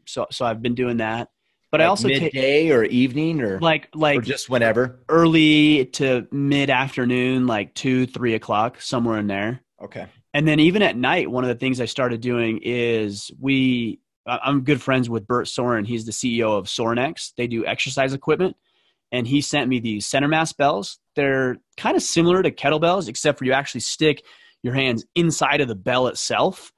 So I've been doing that. But like I also midday or evening or or just whenever, early to mid afternoon, like 2-3 o'clock, somewhere in there. Okay. And then even at night, one of the things I started doing is I'm good friends with Bert Soren. He's the CEO of Sorenex. They do exercise equipment. And he sent me these center mass bells. They're kind of similar to kettlebells, except for you actually stick your hands inside of the bell itself,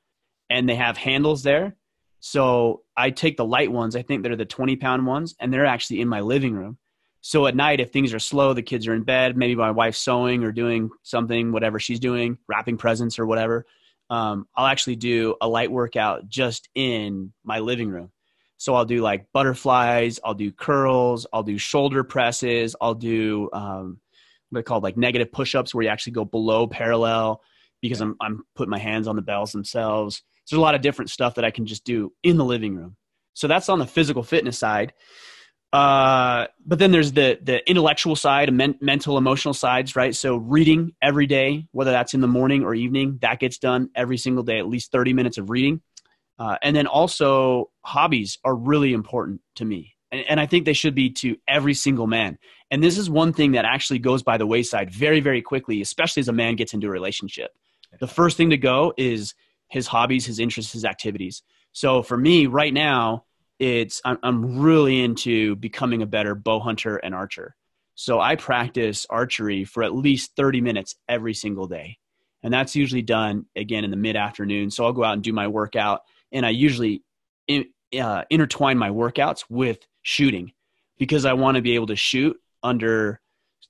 and they have handles there. So I take the light ones. I think they're the 20-pound ones, and they're actually in my living room. So at night, if things are slow, the kids are in bed, maybe my wife's sewing or doing something, whatever she's doing, wrapping presents or whatever, I'll actually do a light workout just in my living room. So I'll do like butterflies, I'll do curls, I'll do shoulder presses, I'll do what they call like negative push-ups where you actually go below parallel because I'm putting my hands on the bells themselves. So there's a lot of different stuff that I can just do in the living room. So that's on the physical fitness side. But then there's the intellectual side, mental, emotional sides, right? So reading every day, whether that's in the morning or evening, that gets done every single day, at least 30 minutes of reading. And then also hobbies are really important to me. And I think they should be to every single man. And this is one thing that actually goes by the wayside very, very quickly, especially as a man gets into a relationship. The first thing to go is his hobbies, his interests, his activities. So for me right now, I'm really into becoming a better bow hunter and archer. So I practice archery for at least 30 minutes every single day. And that's usually done again in the mid-afternoon. So I'll go out and do my workout, and I usually intertwine my workouts with shooting because I want to be able to shoot under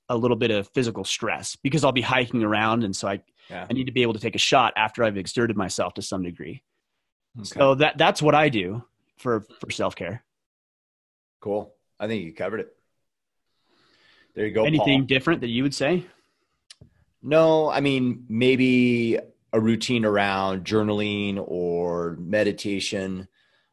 a little bit of physical stress because I'll be hiking around. And so I need to be able to take a shot after I've exerted myself to some degree. Okay. So that's what I do for self-care. Cool. I think you covered it. There you go. Anything Paul. Different that you would say? No, I mean, maybe a routine around journaling or meditation.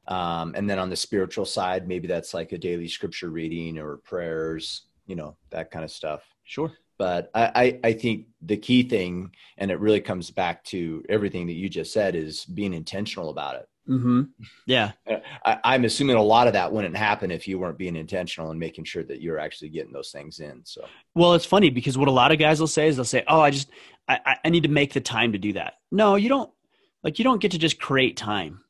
And then on the spiritual side, maybe that's like a daily scripture reading or prayers, that kind of stuff. Sure. But I think the key thing, and it really comes back to everything that you just said, is being intentional about it. Mm-hmm. Yeah. I'm assuming a lot of that wouldn't happen if you weren't being intentional and making sure that you're actually getting those things in. So, well, it's funny because what a lot of guys will say is they'll say, "Oh, I need to make the time to do that." No, you don't. Like, you don't get to just create time.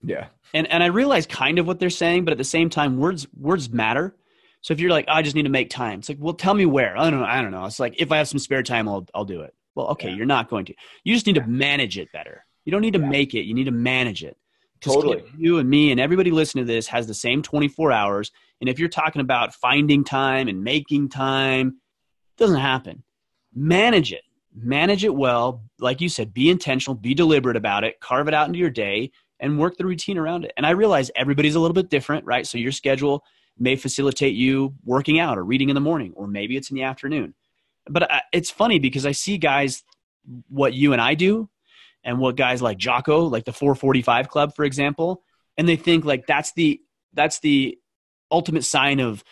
Yeah. And I realize kind of what they're saying, but at the same time, words matter. So if you're like, I just need to make time, it's like, well, tell me where. I don't know. It's like, if I have some spare time, I'll do it. Well, okay, You're not going to. You just need to manage it better. You don't need to make it. You need to manage it. Totally. You and me and everybody listening to this has the same 24 hours. And if you're talking about finding time and making time, it doesn't happen. Manage it. Manage it well. Like you said, be intentional, be deliberate about it, carve it out into your day, and work the routine around it. And I realize everybody's a little bit different, right? So your schedule may facilitate you working out or reading in the morning, or maybe it's in the afternoon. But it's funny because I see guys, what you and I do, and what guys like Jocko, like the 445 Club, for example, and they think like that's the ultimate sign of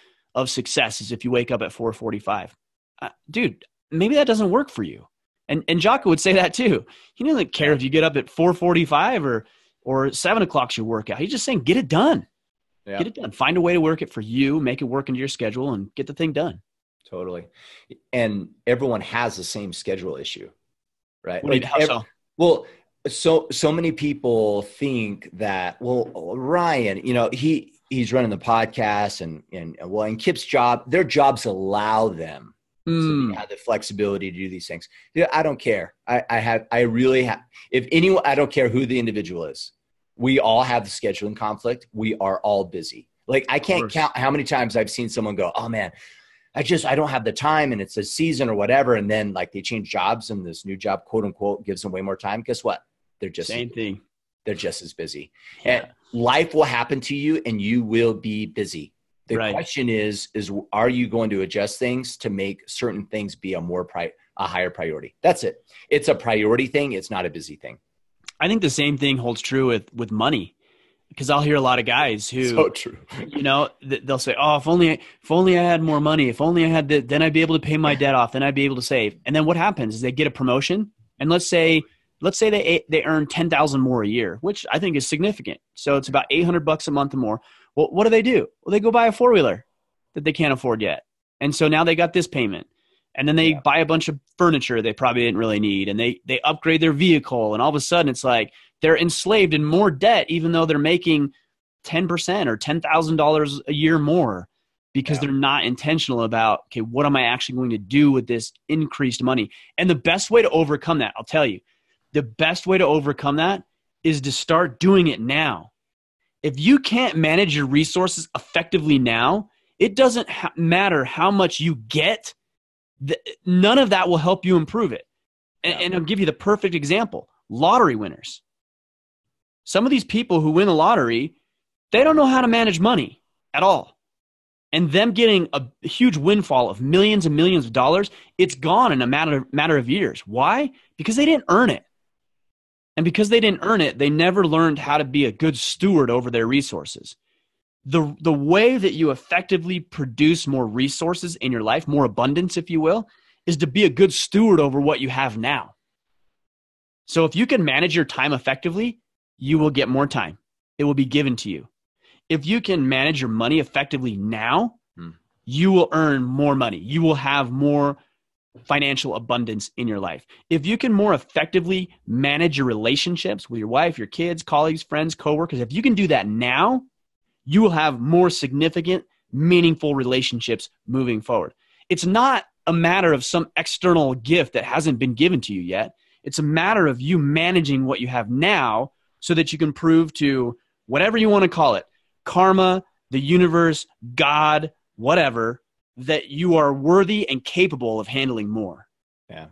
success is if you wake up at 4:45. Dude, maybe that doesn't work for you. And Jocko would say that too. He doesn't care if you get up at 4:45 or 7 o'clock's your workout. He's just saying, get it done. Yeah. Get it done. Find a way to work it for you, make it work into your schedule, and get the thing done. Totally. And everyone has the same schedule issue, right? Well, so many people think that, well, Ryan, he's running the podcast and Kip's job, their jobs allow them to have the flexibility to do these things. Yeah, I don't care. I really have, if anyone, I don't care who the individual is. We all have the scheduling conflict. We are all busy. Like, I can't count how many times I've seen someone go, oh man, I don't have the time, and it's a season or whatever. And then like they change jobs and this new job, quote unquote, gives them way more time. Guess what? They're just same thing. They're just as busy. Yeah. And life will happen to you and you will be busy. The question is are you going to adjust things to make certain things be a higher priority? That's it. It's a priority thing. It's not a busy thing. I think the same thing holds true with money. Because I'll hear a lot of guys who, so true. They'll say, "Oh, if only I had more money. If only I had then I'd be able to pay my debt off. Then I'd be able to save." And then what happens is they get a promotion, and let's say they earn $10,000 more a year, which I think is significant. So it's about $800 a month or more. Well, what do? Well, they go buy a 4-wheeler that they can't afford yet, and so now they got this payment, and then they buy a bunch of furniture they probably didn't really need, and they upgrade their vehicle, and all of a sudden it's like they're enslaved in more debt, even though they're making 10% or $10,000 a year more because they're not intentional about, okay, what am I actually going to do with this increased money? And the best way to overcome that, I'll tell you, the best way to overcome that is to start doing it now. If you can't manage your resources effectively now, it doesn't matter how much you get. None of that will help you improve it. And I'll give you the perfect example. Lottery winners. Some of these people who win the lottery, They don't know how to manage money at all. And them getting a huge windfall of millions and millions of dollars, it's gone in a matter of years. Why? Because they didn't earn it. And because they didn't earn it, they never learned how to be a good steward over their resources. The way that you effectively produce more resources in your life, more abundance, if you will, is to be a good steward over what you have now. So if you can manage your time effectively, you will get more time. It will be given to you. If you can manage your money effectively now, you will earn more money. You will have more financial abundance in your life. If you can more effectively manage your relationships with your wife, your kids, colleagues, friends, coworkers, if you can do that now, you will have more significant, meaningful relationships moving forward. It's not a matter of some external gift that hasn't been given to you yet. It's a matter of you managing what you have now so that you can prove to whatever you want to call it, karma, the universe, God, whatever, that you are worthy and capable of handling more. Yeah.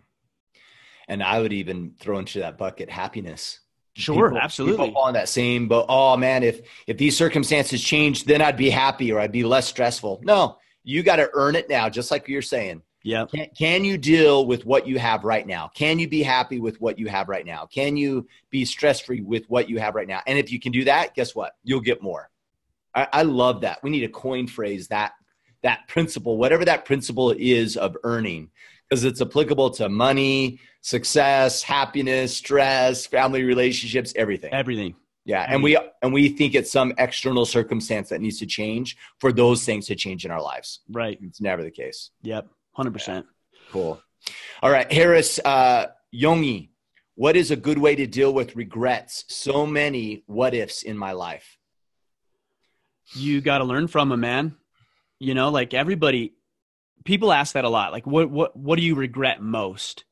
And I would even throw into that bucket happiness. Sure, absolutely. People fall in that same boat. Oh man, if these circumstances change, then I'd be happy or I'd be less stressful. No, you got to earn it now, just like you're saying. Yeah. Can you deal with what you have right now? Can you be happy with what you have right now? Can you be stress-free with what you have right now? And if you can do that, guess what? You'll get more. I love that. We need a coin phrase, that principle, whatever that principle is of earning, because it's applicable to money, success, happiness, stress, family relationships, everything. Everything. Yeah. And we think it's some external circumstance that needs to change for those things to change in our lives. Right. It's never the case. Yep. 100%. Yeah. Cool. All right. Harris, Yongi, what is a good way to deal with regrets? So many what ifs in my life. You got to learn from them, man. You know, like everybody, people ask that a lot. Like, what do you regret most?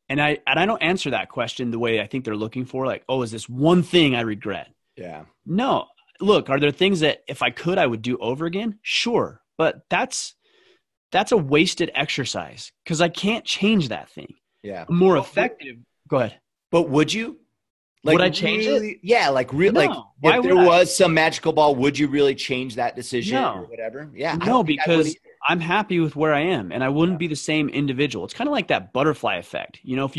And I don't answer that question the way I think they're looking for. Like, oh, is this one thing I regret? Yeah. No. Look, are there things that if I could, I would do over again? Sure. But that's a wasted exercise because I can't change that thing. Yeah. More effective. Go ahead. But would you? Like, would I change it? Yeah, like really. No. Like, if there was some magical ball, would you really change that decision or whatever? Yeah. No, because I'm happy with where I am, and I wouldn't be the same individual. It's kind of like that butterfly effect. You know,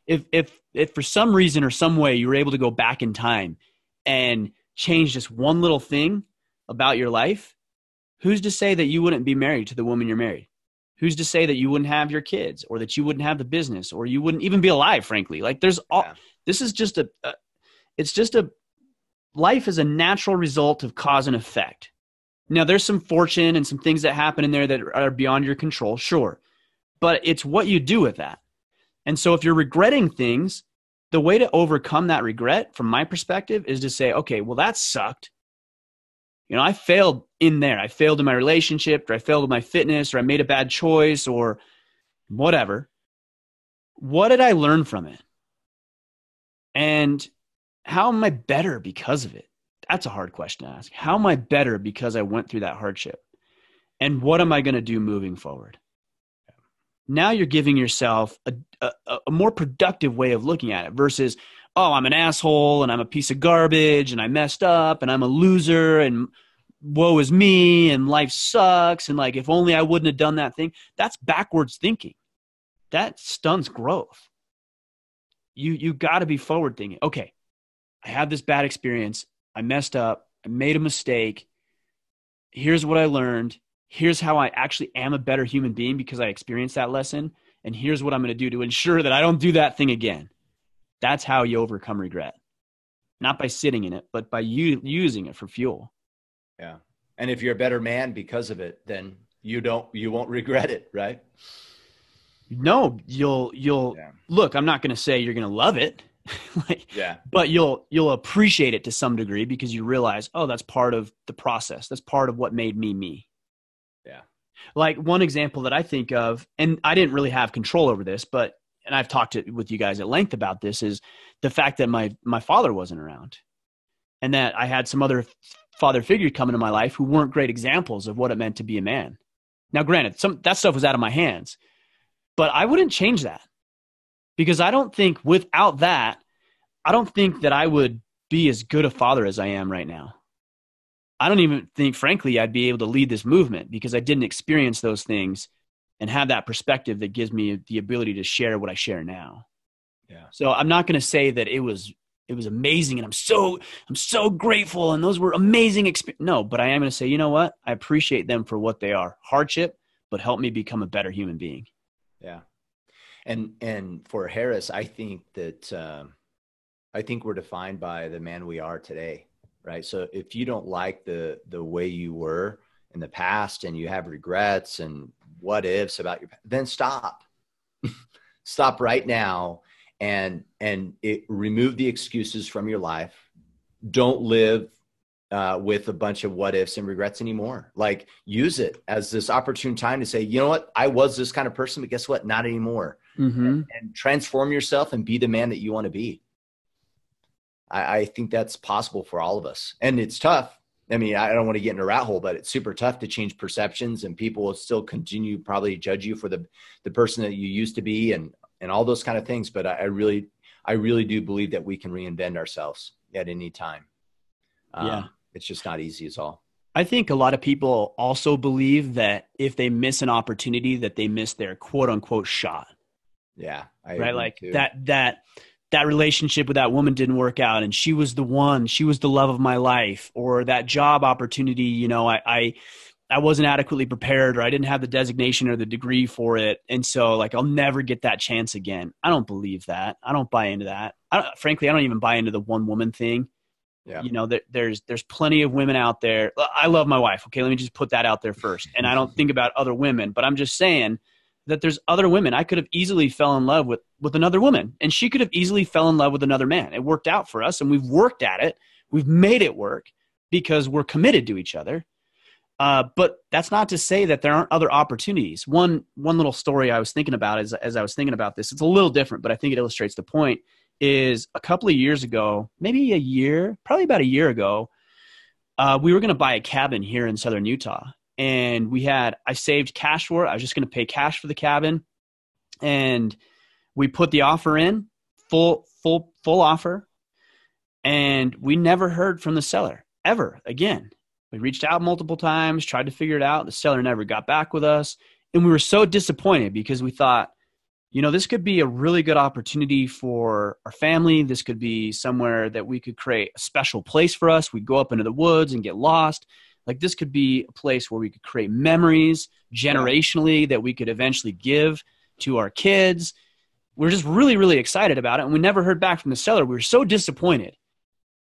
if for some reason or some way you were able to go back in time and change just one little thing about your life, who's to say that you wouldn't be married to the woman you're married? Who's to say that you wouldn't have your kids, or that you wouldn't have the business, or you wouldn't even be alive, frankly? Like this is just life is a natural result of cause and effect. Now there's some fortune and some things that happen in there that are beyond your control. Sure. But it's what you do with that. And so if you're regretting things, the way to overcome that regret from my perspective is to say, okay, well, that sucked. You know, I failed in there. I failed in my relationship, or I failed with my fitness, or I made a bad choice, or whatever. What did I learn from it? And how am I better because of it? That's a hard question to ask. How am I better because I went through that hardship? And what am I going to do moving forward? Now you're giving yourself a more productive way of looking at it versus, oh, I'm an asshole and I'm a piece of garbage and I messed up and I'm a loser and woe is me and life sucks. And like, if only I wouldn't have done that thing. That's backwards thinking. That stunts growth. You got to be forward thinking. Okay, I had this bad experience. I messed up. I made a mistake. Here's what I learned. Here's how I actually am a better human being because I experienced that lesson. And here's what I'm going to do to ensure that I don't do that thing again. That's how you overcome regret. Not by sitting in it, but by using it for fuel. Yeah. And if you're a better man because of it, then you won't regret it, right? No, you'll look, I'm not going to say you're going to love it. But you'll appreciate it to some degree because you realize, oh, that's part of the process. That's part of what made me me. Yeah. Like one example that I think of, and I didn't really have control over this, and I've talked with you guys at length about this, is the fact that my father wasn't around and that I had some other father figure come into my life who weren't great examples of what it meant to be a man. Now, granted, that stuff was out of my hands, but I wouldn't change that because I don't think without that, I don't think that I would be as good a father as I am right now. I don't even think, frankly, I'd be able to lead this movement because I didn't experience those things and have that perspective that gives me the ability to share what I share now. Yeah. So I'm not going to say that it was amazing and I'm so grateful and those were amazing no, but I am going to say, you know what? I appreciate them for what they are. Hardship, but help me become a better human being. Yeah. And for Harris, I think that I think we're defined by the man we are today, right? So if you don't like the way you were in the past and you have regrets and what ifs about then stop. Stop right now and remove the excuses from your life. Don't live with a bunch of what ifs and regrets anymore. Like, use it as this opportune time to say, you know what, I was this kind of person, but guess what? Not anymore. Mm-hmm. And transform yourself and be the man that you want to be. I think that's possible for all of us. And it's tough. I mean, I don't want to get in a rat hole, but it's super tough to change perceptions, and people will still continue probably judge you for the person that you used to be and all those kind of things. But I really do believe that we can reinvent ourselves at any time. It's just not easy as all. I think a lot of people also believe that if they miss an opportunity, that they miss their quote unquote shot. Yeah. Right. Like too. that relationship with that woman didn't work out and she was the one, she was the love of my life, or that job opportunity, you know, I wasn't adequately prepared, or I didn't have the designation or the degree for it. And so like, I'll never get that chance again. I don't believe that. I don't buy into that. Frankly, I don't even buy into the one woman thing. Yeah. You know, there's plenty of women out there. I love my wife. Okay. Let me just put that out there first. And I don't think about other women, but I'm just saying that there's other women. I could have easily fell in love with another woman, and she could have easily fell in love with another man. It worked out for us, and we've worked at it. We've made it work because we're committed to each other. But that's not to say that there aren't other opportunities. One little story I was thinking about as I was thinking about this, it's a little different, but I think it illustrates the point, is a couple of years ago, probably about a year ago, we were going to buy a cabin here in Southern Utah. And I saved cash for it. I was just going to pay cash for the cabin. And we put the offer in, full offer. And we never heard from the seller ever again. We reached out multiple times, tried to figure it out. The seller never got back with us. And we were so disappointed because we thought, you know, this could be a really good opportunity for our family. This could be somewhere that we could create a special place for us. We'd go up into the woods and get lost. Like, this could be a place where we could create memories generationally that we could eventually give to our kids. We're just really, really excited about it. And we never heard back from the seller. We were so disappointed.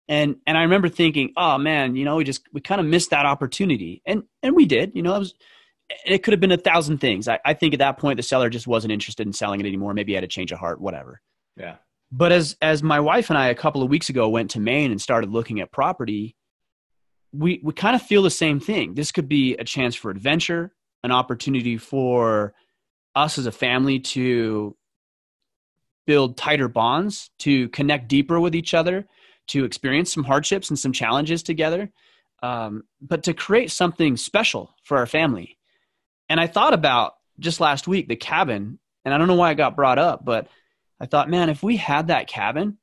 And I remember thinking, oh man, you know, we kind of missed that opportunity. And we did, you know, it could have been 1,000 things. I think at that point, the seller just wasn't interested in selling it anymore. Maybe he had a change of heart, whatever. Yeah. But as my wife and I, a couple of weeks ago, went to Maine and started looking at property, we kind of feel the same thing. This could be a chance for adventure, an opportunity for us as a family to build tighter bonds, to connect deeper with each other, to experience some hardships and some challenges together, but to create something special for our family. And I thought about just last week, the cabin, and I don't know why it got brought up, but I thought, man, if we had that cabin,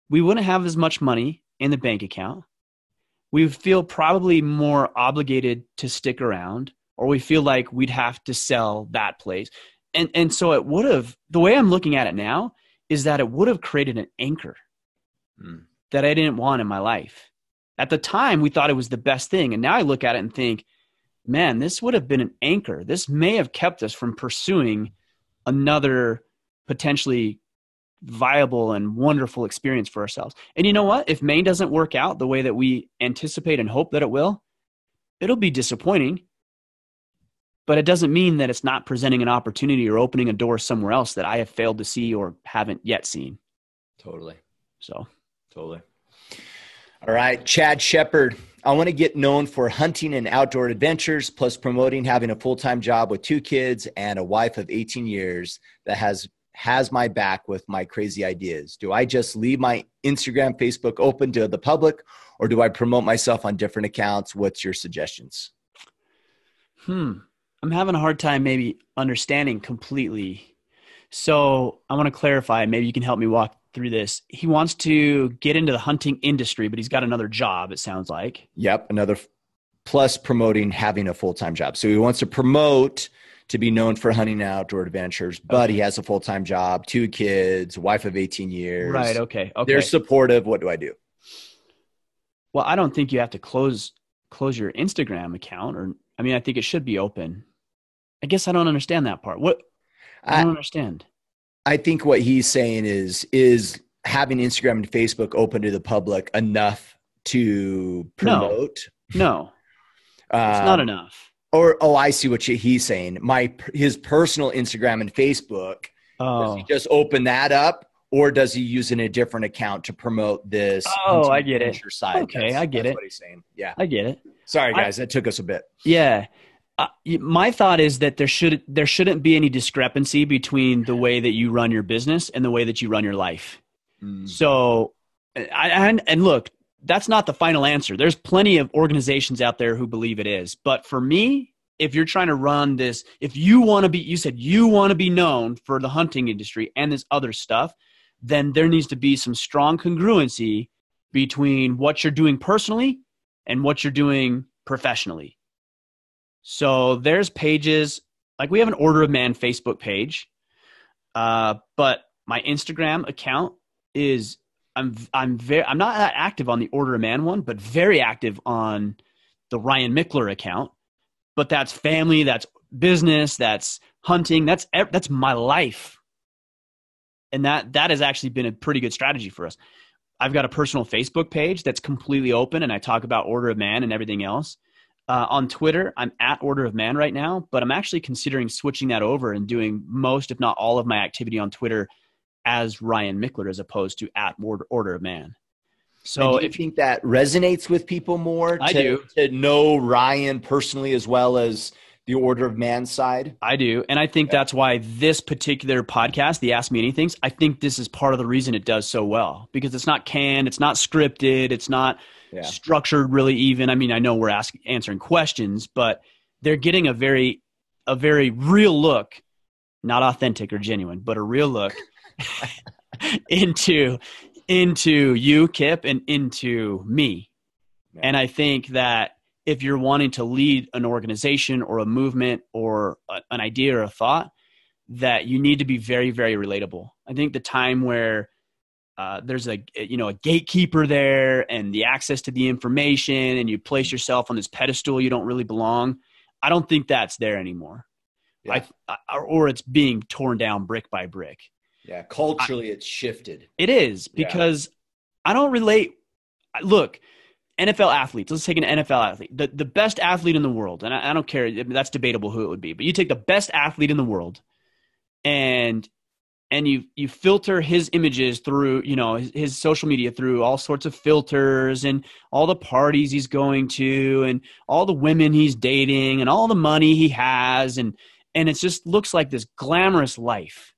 we wouldn't have as much money in the bank account. We would feel probably more obligated to stick around, or we feel like we'd have to sell that place. And so it would have, the way I'm looking at it now is that it would have created an anchor that I didn't want in my life. At the time, we thought it was the best thing. And now I look at it and think, man, this would have been an anchor. This may have kept us from pursuing another potentially viable and wonderful experience for ourselves. And you know what? If Maine doesn't work out the way that we anticipate and hope that it will, it'll be disappointing. But it doesn't mean that it's not presenting an opportunity or opening a door somewhere else that I have failed to see or haven't yet seen. Totally. So. Totally. All right, Chad Shepard. I want to get known for hunting and outdoor adventures, plus promoting having a full-time job with 2 kids and a wife of 18 years that has my back with my crazy ideas. Do I just leave my Instagram, Facebook open to the public, or do I promote myself on different accounts? What's your suggestions? I'm having a hard time maybe understanding completely. So I want to clarify. Maybe you can help me walk through this. He wants to get into the hunting industry, but he's got another job, it sounds like. Yep. Plus promoting having a full-time job. So he wants to promote to be known for hunting and outdoor adventures, but he has a full-time job, 2 kids, wife of 18 years. Right. Okay. They're supportive. What do I do? Well, I don't think you have to close your Instagram account, or, I mean, I think it should be open. I guess I don't understand that part. I don't understand. I think what he's saying is having Instagram and Facebook open to the public enough to promote. No, it's not enough. I see what he's saying. His personal Instagram and Facebook, does he just open that up, or does he use a different account to promote this? I get it. Side? Okay, I get it. That's what he's saying. Yeah, I get it. Sorry, guys, that took us a bit. Yeah. My thought is that there shouldn't be any discrepancy between the way that you run your business and the way that you run your life. So, and look, that's not the final answer. There's plenty of organizations out there who believe it is. But for me, if you're trying to run this, if you want to be, you said you want to be known for the hunting industry and this other stuff, then there needs to be some strong congruency between what you're doing personally and what you're doing professionally. So there's pages, like we have an Order of Man Facebook page, but my Instagram account is, I'm not that active on the Order of Man one, but very active on the Ryan Mickler account. But that's family, that's business, that's hunting, that's my life. And that has actually been a pretty good strategy for us. I've got a personal Facebook page that's completely open, and I talk about Order of Man and everything else. On Twitter, I'm at Order of Man right now, but I'm actually considering switching that over and doing most, if not all, of my activity on Twitter as Ryan Mickler as opposed to at Order of Man. So do you think that resonates with people more? I do. To know Ryan personally as well as the Order of Man side? I do. And I think that's why this particular podcast, the Ask Me Anythings, I think this is part of the reason it does so well, because it's not canned, it's not scripted, it's not structured really even. I mean, I know we're answering questions, but they're getting a very real look, not authentic or genuine, but a real look into you, Kip, and into me. Yeah. And I think that if you're wanting to lead an organization or a movement or an idea or a thought, that you need to be very, very relatable. I think the time where there's a gatekeeper there and the access to the information and you place yourself on this pedestal you don't really belong, I don't think that's there anymore. Yeah. Or it's being torn down brick by brick. Yeah, culturally it's shifted. It is, because I don't relate. Look, NFL athletes, let's take an NFL athlete, the best athlete in the world, and I don't care, that's debatable who it would be, but you take the best athlete in the world and you filter his images through, his social media through all sorts of filters and all the parties he's going to and all the women he's dating and all the money he has, and it just looks like this glamorous life.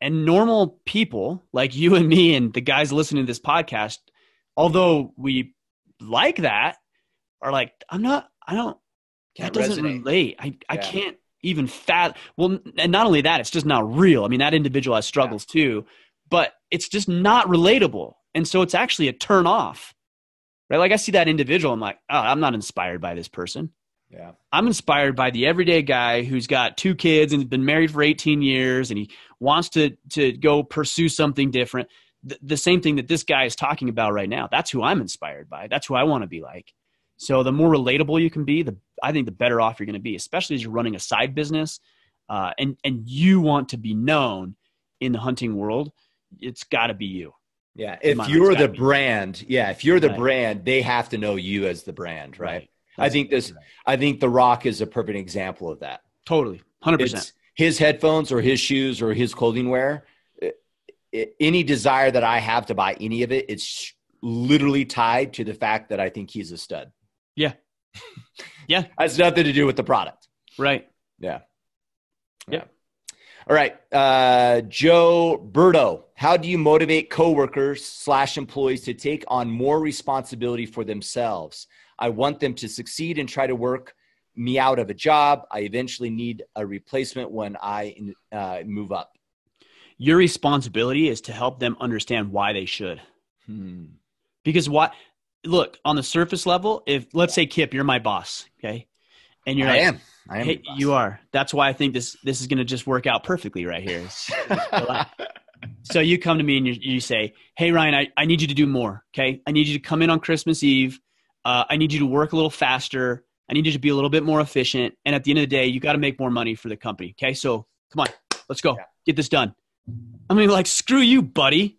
And normal people like you and me and the guys listening to this podcast, although we like that, are like, that doesn't relate. I can't even well, and not only that, it's just not real. I mean, that individual has struggles too, but it's just not relatable. And so it's actually a turn off, right? Like I see that individual, I'm like, oh, I'm not inspired by this person. Yeah. I'm inspired by the everyday guy who's got 2 kids and has been married for 18 years and he wants to go pursue something different. The same thing that this guy is talking about right now. That's who I'm inspired by. That's who I want to be like. So the more relatable you can be, I think the better off you're going to be, especially as you're running a side business and you want to be known in the hunting world. It's got to be you. Yeah. If you're the brand, brand, they have to know you as the brand, right? I think The Rock is a perfect example of that. Totally. 100%. It's his headphones or his shoes or his clothing wear. Any desire that I have to buy any of it, it's literally tied to the fact that I think he's a stud. Yeah. Yeah. Has nothing to do with the product. Right. Yeah. Yeah. All right. Joe Berto, how do you motivate coworkers / employees to take on more responsibility for themselves? I want them to succeed and try to work me out of a job. I eventually need a replacement when I move up. Your responsibility is to help them understand why they should. Because look, on the surface level, if let's say, Kip, you're my boss, okay? And you're I like, am. hey, you are. That's why I think this is going to just work out perfectly right here. So you come to me and you say, hey, Ryan, I need you to do more, okay? I need you to come in on Christmas Eve. I need you to work a little faster. I need you to be a little bit more efficient. And at the end of the day, you got to make more money for the company, okay? So come on, let's go. Get this done. I mean, like, screw you, buddy.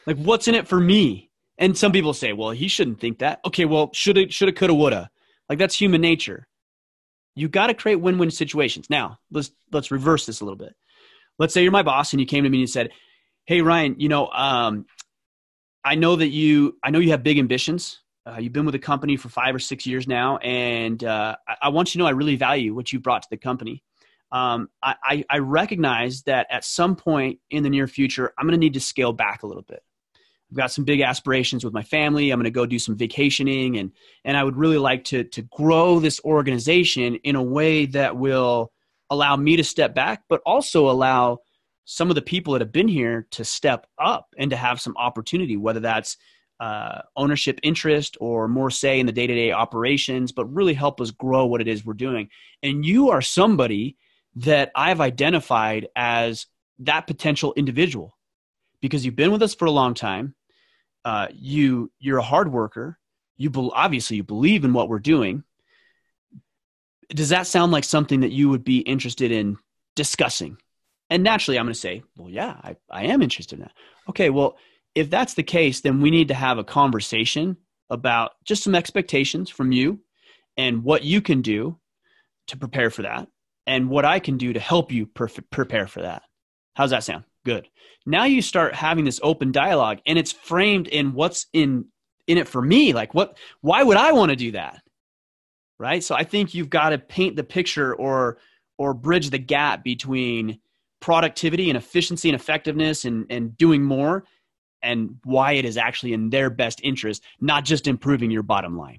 Like, what's in it for me? And some people say, well, he shouldn't think that. Okay, well, shoulda, coulda, woulda. Like, that's human nature. You got to create win-win situations. Now, let's reverse this a little bit. Let's say you're my boss and you came to me and you said, hey, Ryan, I know you have big ambitions. You've been with the company for 5 or 6 years now. And I want you to know I really value what you brought to the company. I recognize that at some point in the near future, I'm going to need to scale back a little bit. I've got some big aspirations with my family. I'm going to go do some vacationing, and I would really like to grow this organization in a way that will allow me to step back, but also allow some of the people that have been here to step up and to have some opportunity, whether that's ownership interest or more say in the day-to-day operations, but really help us grow what it is we're doing. And you are somebody that I've identified as that potential individual because you've been with us for a long time. You're a hard worker. Obviously you believe in what we're doing. Does that sound like something that you would be interested in discussing? And naturally I'm going to say, well, yeah, I am interested in that. Okay. Well, if that's the case, then we need to have a conversation about just some expectations from you and what you can do to prepare for that and what I can do to help you prepare for that. How's that sound? Good. Now you start having this open dialogue and it's framed in what's in it for me. Like why would I want to do that? Right. So I think you've got to paint the picture or bridge the gap between productivity and efficiency and effectiveness and doing more and why it is actually in their best interest, not just improving your bottom line.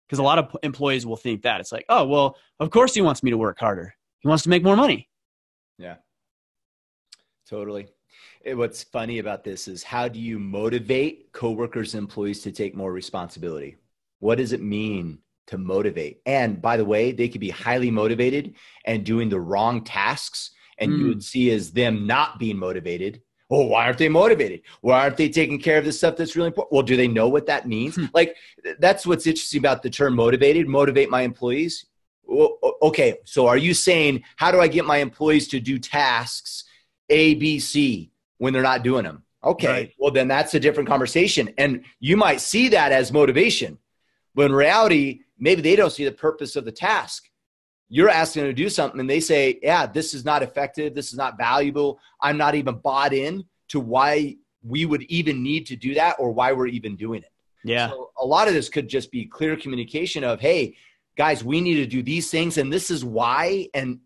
Because a lot of employees will think that it's like, oh, well, of course he wants me to work harder. He wants to make more money. Yeah, totally. What's funny about this is how do you motivate coworkers and employees to take more responsibility? What does it mean to motivate? And by the way, they could be highly motivated and doing the wrong tasks. And you would see as them not being motivated. Oh, why aren't they motivated? Why aren't they taking care of the stuff that's really important? Well, do they know what that means? Like, that's what's interesting about the term motivate my employees. Well, okay, so are you saying, how do I get my employees to do tasks A, B, C when they're not doing them? Okay, right. Well, then that's a different conversation. And you might see that as motivation. But in reality, maybe they don't see the purpose of the task. You're asking them to do something and they say, yeah, this is not effective. This is not valuable. I'm not even bought in to why we would even need to do that or why we're even doing it. Yeah. So a lot of this could just be clear communication of, hey, guys, we need to do these things. And this is why, and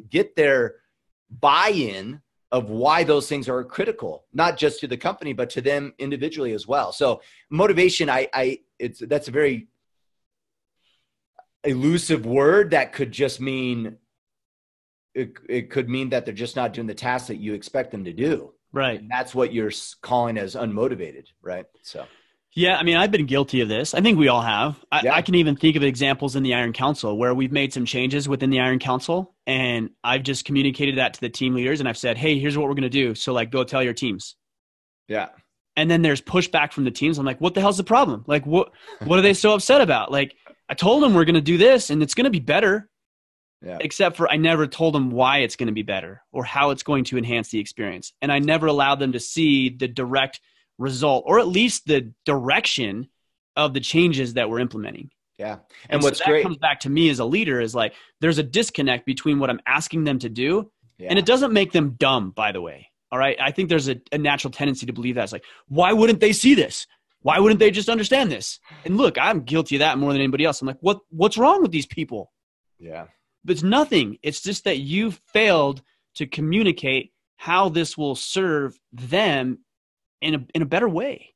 get their buy-in of why those things are critical, not just to the company, but to them individually as well. So motivation, that's a very elusive word that could just mean it could mean that they're just not doing the tasks that you expect them to do. Right. And that's what you're calling as unmotivated. Right. So, yeah, I mean, I've been guilty of this. I think we all have. I can even think of examples in the Iron Council where we've made some changes within the Iron Council and I've just communicated that to the team leaders and I've said, hey, here's what we're going to do. So like, go tell your teams. Yeah. And then there's pushback from the teams. I'm like, what the hell's the problem? Like, what are they so upset about? Like, I told them we're going to do this and it's going to be better, except for I never told them why it's going to be better or how it's going to enhance the experience. And I never allowed them to see the direct result or at least the direction of the changes that we're implementing. Yeah. And what's so that great comes back to me as a leader is like, there's a disconnect between what I'm asking them to do. And it doesn't make them dumb, by the way. All right. I think there's a natural tendency to believe that. It's like, why wouldn't they see this? Why wouldn't they just understand this? And look, I'm guilty of that more than anybody else. I'm like, what's wrong with these people? Yeah. But it's nothing. It's just that you failed to communicate how this will serve them in a better way.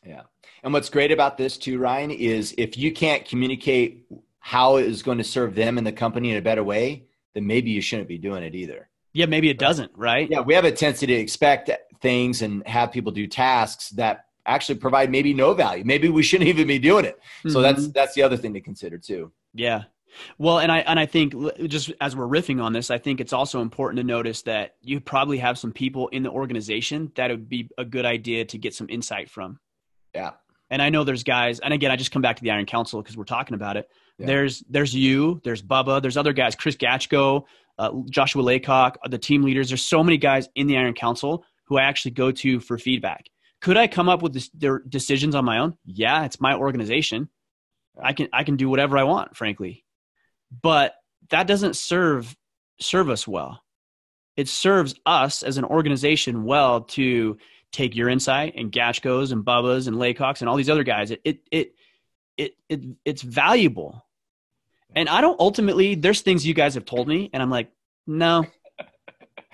Yeah. And what's great about this too, Ryan, is if you can't communicate how it is going to serve them and the company in a better way, then maybe you shouldn't be doing it either. Yeah, maybe it doesn't, right? Yeah, we have a tendency to expect things and have people do tasks that actually provide maybe no value. Maybe we shouldn't even be doing it. So that's the other thing to consider too. Yeah. Well, and I think just as we're riffing on this, I think it's also important to notice that you probably have some people in the organization that it would be a good idea to get some insight from. Yeah. And I know there's guys, and again, I just come back to the Iron Council because we're talking about it. Yeah. There's you, there's Bubba, there's other guys, Chris Gatchko, Joshua Laycock, the team leaders. There's so many guys in the Iron Council who I actually go to for feedback. Could I come up with their decisions on my own? Yeah, it's my organization. I can do whatever I want, frankly. But that doesn't serve us well. It serves us as an organization well to take your insight and Gatchko's and Bubba's and Laycock's and all these other guys. It's valuable. And I don't ultimately, there's things you guys have told me and I'm like, no,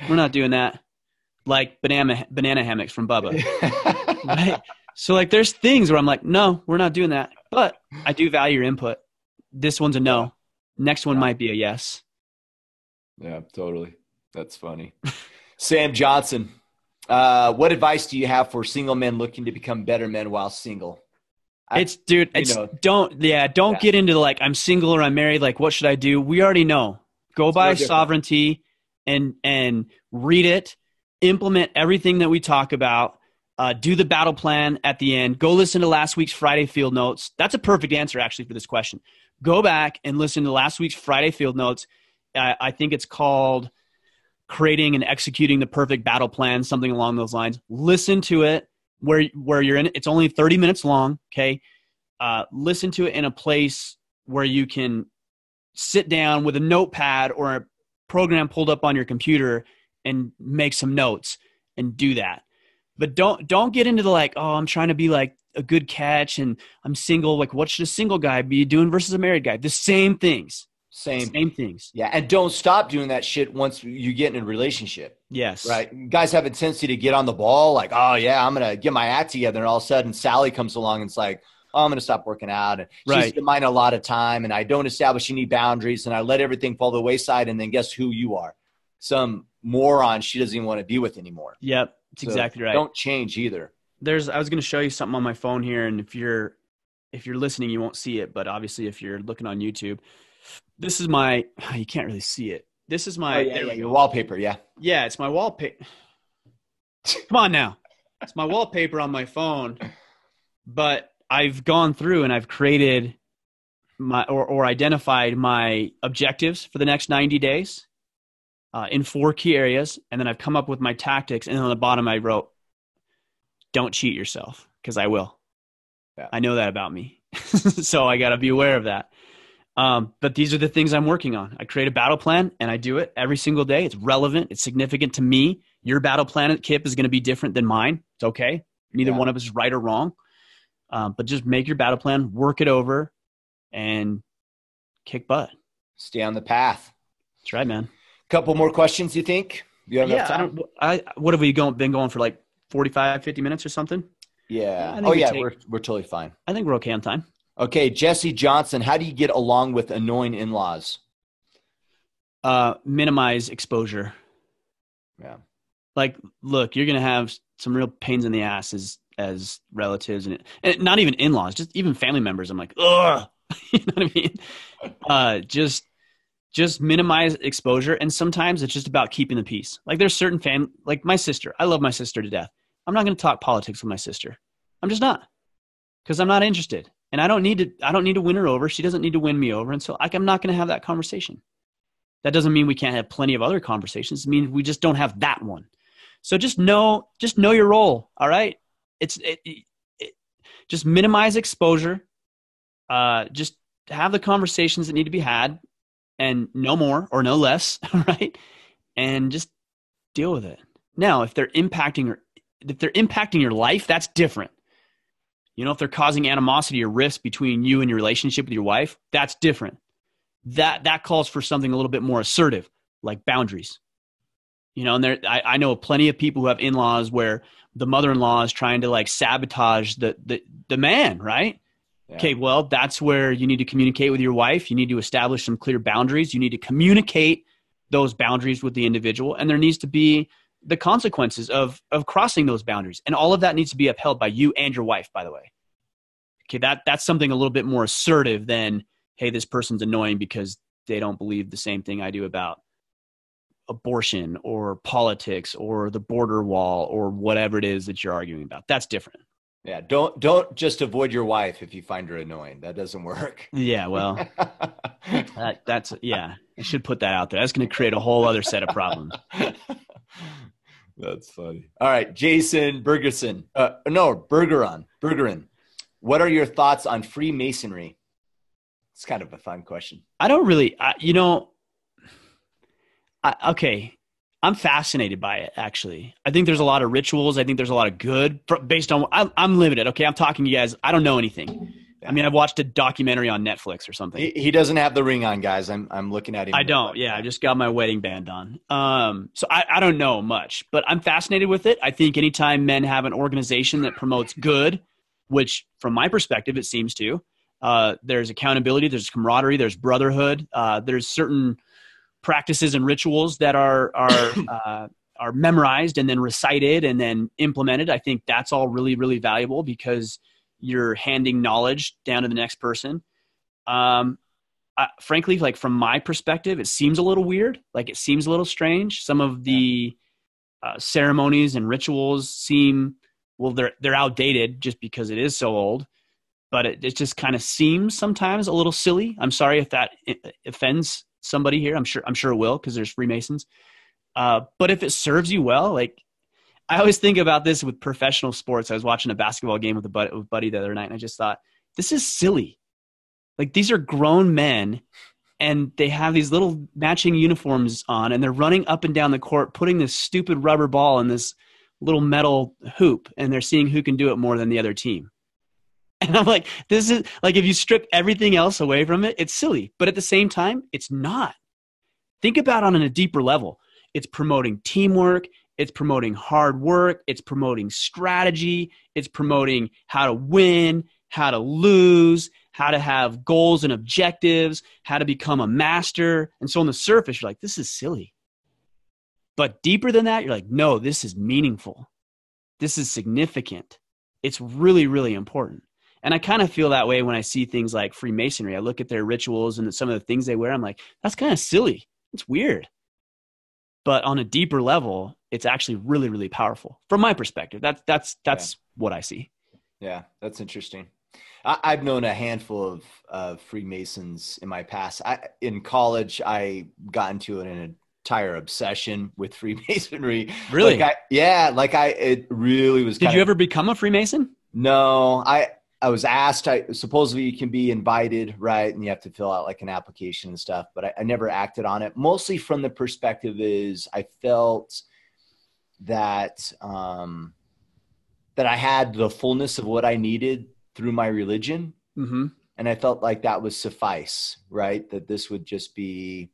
we're not doing that. Like banana hammocks from Bubba. Right? So like there's things where I'm like, no, we're not doing that. But I do value your input. This one's a no. Next one might be a yes. Yeah, totally. That's funny. Sam Johnson, what advice do you have for single men looking to become better men while single? Don't get into like, I'm single or I'm married. Like, what should I do? We already know. Go by Sovereignty and read it, implement everything that we talk about. Do the battle plan at the end. Go listen to last week's Friday field notes. That's a perfect answer actually for this question. Go back and listen to last week's Friday field notes. I think it's called Creating and Executing the Perfect Battle Plan, something along those lines. Listen to it where you're in it. It's only 30 minutes long, okay? Listen to it in a place where you can sit down with a notepad or a program pulled up on your computer and make some notes and do that. But don't get into the like, oh, I'm trying to be like a good catch and I'm single. Like, what should a single guy be doing versus a married guy? The same things. Same things. Yeah, and don't stop doing that shit once you get in a relationship. Yes. Right? Guys have a tendency to get on the ball like, oh, yeah, I'm going to get my act together. And all of a sudden, Sally comes along and it's like, oh, I'm going to stop working out. And she's demanding a lot of time, and I don't establish any boundaries, and I let everything fall to the wayside, and then guess who you are? Some moron she doesn't even want to be with anymore. Yep, that's exactly right. Don't change either. I was going to show you something on my phone here, and if you're listening, you won't see it, but obviously if you're looking on YouTube, this is my – you can't really see it. This is my your wallpaper, yeah. Yeah, it's my wallpaper. Come on now. It's my wallpaper on my phone, but I've gone through and I've created my or identified my objectives for the next 90 days in 4 key areas, and then I've come up with my tactics, and on the bottom I wrote, don't cheat yourself, because I will. Yeah. I know that about me. So I got to be aware of that. But these are the things I'm working on. I create a battle plan and I do it every single day. It's relevant. It's significant to me. Your battle plan, Kip, is going to be different than mine. It's okay. Neither one of us is right or wrong. But just make your battle plan, work it over, and kick butt. Stay on the path. That's right, man. Couple more questions, you think? You have enough time? What have we been going for, like 45, 50 minutes or something? Yeah. We're totally fine. I think we're okay on time. Okay, Jesse Johnson, how do you get along with annoying in-laws? Minimize exposure. Yeah. Like, look, you're going to have some real pains in the ass as relatives and not even in-laws, just even family members. I'm like, ugh. You know what I mean? Just minimize exposure. And sometimes it's just about keeping the peace. Like there's certain like my sister, I love my sister to death. I'm not going to talk politics with my sister. I'm just not, because I'm not interested. And I don't need to win her over. She doesn't need to win me over. And so I'm not going to have that conversation. That doesn't mean we can't have plenty of other conversations. It means we just don't have that one. So just know your role. All right. Just minimize exposure. Just have the conversations that need to be had, and no more or no less. All right. And just deal with it. Now, if they're impacting your life, that's different. You know, if they're causing animosity or rift between you and your relationship with your wife, that's different. That calls for something a little bit more assertive, like boundaries. You know, and I know plenty of people who have in-laws where the mother-in-law is trying to like sabotage the man, right? Yeah. Okay, well, that's where you need to communicate with your wife. You need to establish some clear boundaries. You need to communicate those boundaries with the individual, and there needs to be the consequences of crossing those boundaries. And all of that needs to be upheld by you and your wife, by the way. Okay, that's something a little bit more assertive than, hey, this person's annoying because they don't believe the same thing I do about abortion or politics or the border wall or whatever it is that you're arguing about. That's different. Yeah, don't just avoid your wife if you find her annoying. That doesn't work. Yeah, well, that's I should put that out there. That's going to create a whole other set of problems. That's funny. All right, Jason Bergeron. Bergeron. What are your thoughts on Freemasonry? It's kind of a fun question. I don't really, okay. I'm fascinated by it, actually. I think there's a lot of rituals. I think there's a lot of good based on, I'm limited. Okay. I'm talking to you guys. I don't know anything. Yeah. I mean, I've watched a documentary on Netflix or something. He doesn't have the ring on, guys. I'm looking at him. I don't. Yeah. I just got my wedding band on. So I don't know much, but I'm fascinated with it. I think anytime men have an organization that promotes good, which from my perspective, it seems to, there's accountability, there's camaraderie, there's brotherhood. There's certain practices and rituals that are memorized and then recited and then implemented. I think that's all really, really valuable because you're handing knowledge down to the next person. Frankly, like from my perspective, it seems a little weird. Like it seems a little strange. Some of the ceremonies and rituals seem, well, they're outdated just because it is so old, but it just kind of seems sometimes a little silly. I'm sorry if that offends somebody here. I'm sure it will, because there's Freemasons. But if it serves you well, like I always think about this with professional sports. I was watching a basketball game with a buddy the other night, and I just thought, this is silly. Like these are grown men, and they have these little matching uniforms on, and they're running up and down the court, putting this stupid rubber ball in this little metal hoop, and they're seeing who can do it more than the other team. And I'm like, this is like, if you strip everything else away from it, it's silly. But at the same time, it's not. Think about it on a deeper level. It's promoting teamwork. It's promoting hard work. It's promoting strategy. It's promoting how to win, how to lose, how to have goals and objectives, how to become a master. And so on the surface, you're like, this is silly. But deeper than that, you're like, no, this is meaningful. This is significant. It's really, really important. And I kind of feel that way when I see things like Freemasonry. I look at their rituals and some of the things they wear. I'm like, that's kind of silly. It's weird. But on a deeper level, it's actually really, really powerful from my perspective. That's what I see. Yeah, that's interesting. I've known a handful of Freemasons in my past. In college, I got into an entire obsession with Freemasonry. Really? It really was. Did you ever become a Freemason? No, I was asked. Supposedly you can be invited, right? And you have to fill out like an application and stuff, but I never acted on it. Mostly from the perspective is I felt that that I had the fullness of what I needed through my religion. Mm-hmm. And I felt like that would suffice, right? That this would just be,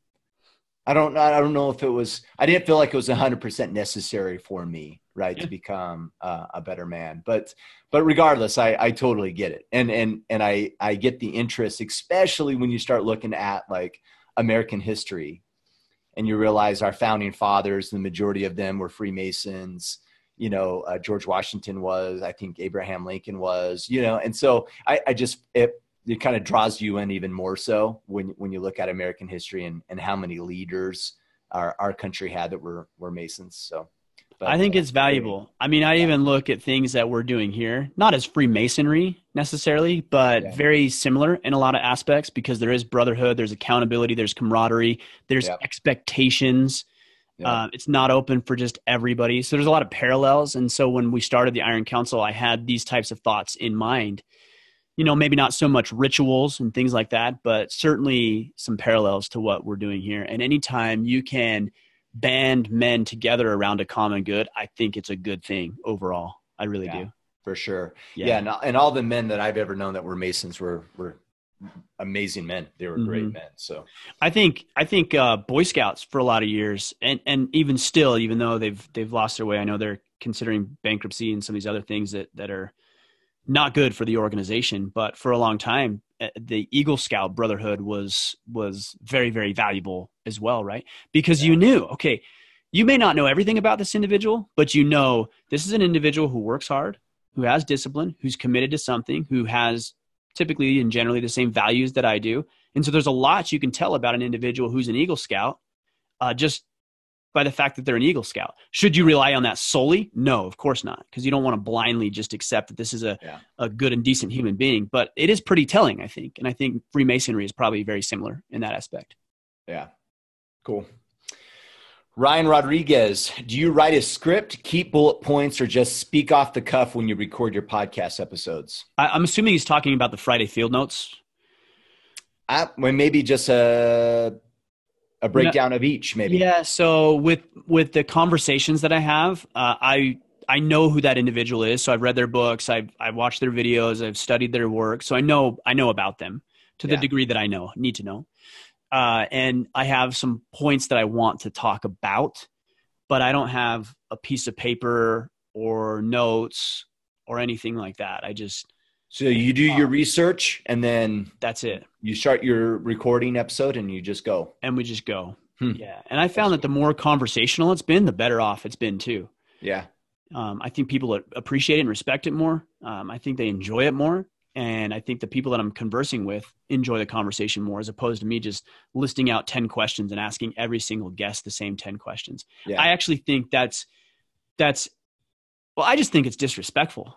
I don't know if it was, I didn't feel like it was 100% necessary for me, right? Yeah. To become a better man. But regardless, I totally get it. And I get the interest, especially when you start looking at like American history and you realize our founding fathers, the majority of them were Freemasons. George Washington was, I think Abraham Lincoln was, and so it kind of draws you in even more so when you look at American history and how many leaders our country had that were Masons. So I think it's valuable. I mean, I even look at things that we're doing here, not as Freemasonry necessarily, but very similar in a lot of aspects, because there is brotherhood, there's accountability, there's camaraderie, there's expectations. It's not open for just everybody. So there's a lot of parallels. And so when we started the Iron Council, I had these types of thoughts in mind. Maybe not so much rituals and things like that, but certainly some parallels to what we're doing here. And anytime you can band men together around a common good, I think it's a good thing overall. I really do. For sure. Yeah. And all the men that I've ever known that were Masons were amazing men. They were great men. So I think Boy Scouts for a lot of years, and even still, even though they've lost their way, I know they're considering bankruptcy and some of these other things that are not good for the organization. But for a long time, the Eagle Scout Brotherhood was very, very valuable as well, right? Because you knew, okay, you may not know everything about this individual, but you know this is an individual who works hard, who has discipline, who's committed to something, who has typically and generally the same values that I do. And so there's a lot you can tell about an individual who's an Eagle Scout just by the fact that they're an Eagle Scout. Should you rely on that solely? No, of course not, because you don't want to blindly just accept that this is a good and decent human being. But it is pretty telling, I think. And I think Freemasonry is probably very similar in that aspect. Yeah, cool. Ryan Rodriguez, do you write a script, keep bullet points, or just speak off the cuff when you record your podcast episodes? I'm assuming he's talking about the Friday field notes. Well, maybe just a breakdown of each, maybe. Yeah. So with the conversations that I have, I know who that individual is. So I've read their books. I've watched their videos. I've studied their work. So I know about them to the degree that I need to know. And I have some points that I want to talk about, but I don't have a piece of paper or notes or anything like that. So you do your research and then that's it. You start your recording episode and you just go. And we just go. Yeah. And I found that the more conversational it's been, the better off it's been too. Yeah. I think people appreciate it and respect it more. I think they enjoy it more. And I think the people that I'm conversing with enjoy the conversation more, as opposed to me just listing out 10 questions and asking every single guest the same 10 questions. Yeah. I actually think I just think it's disrespectful.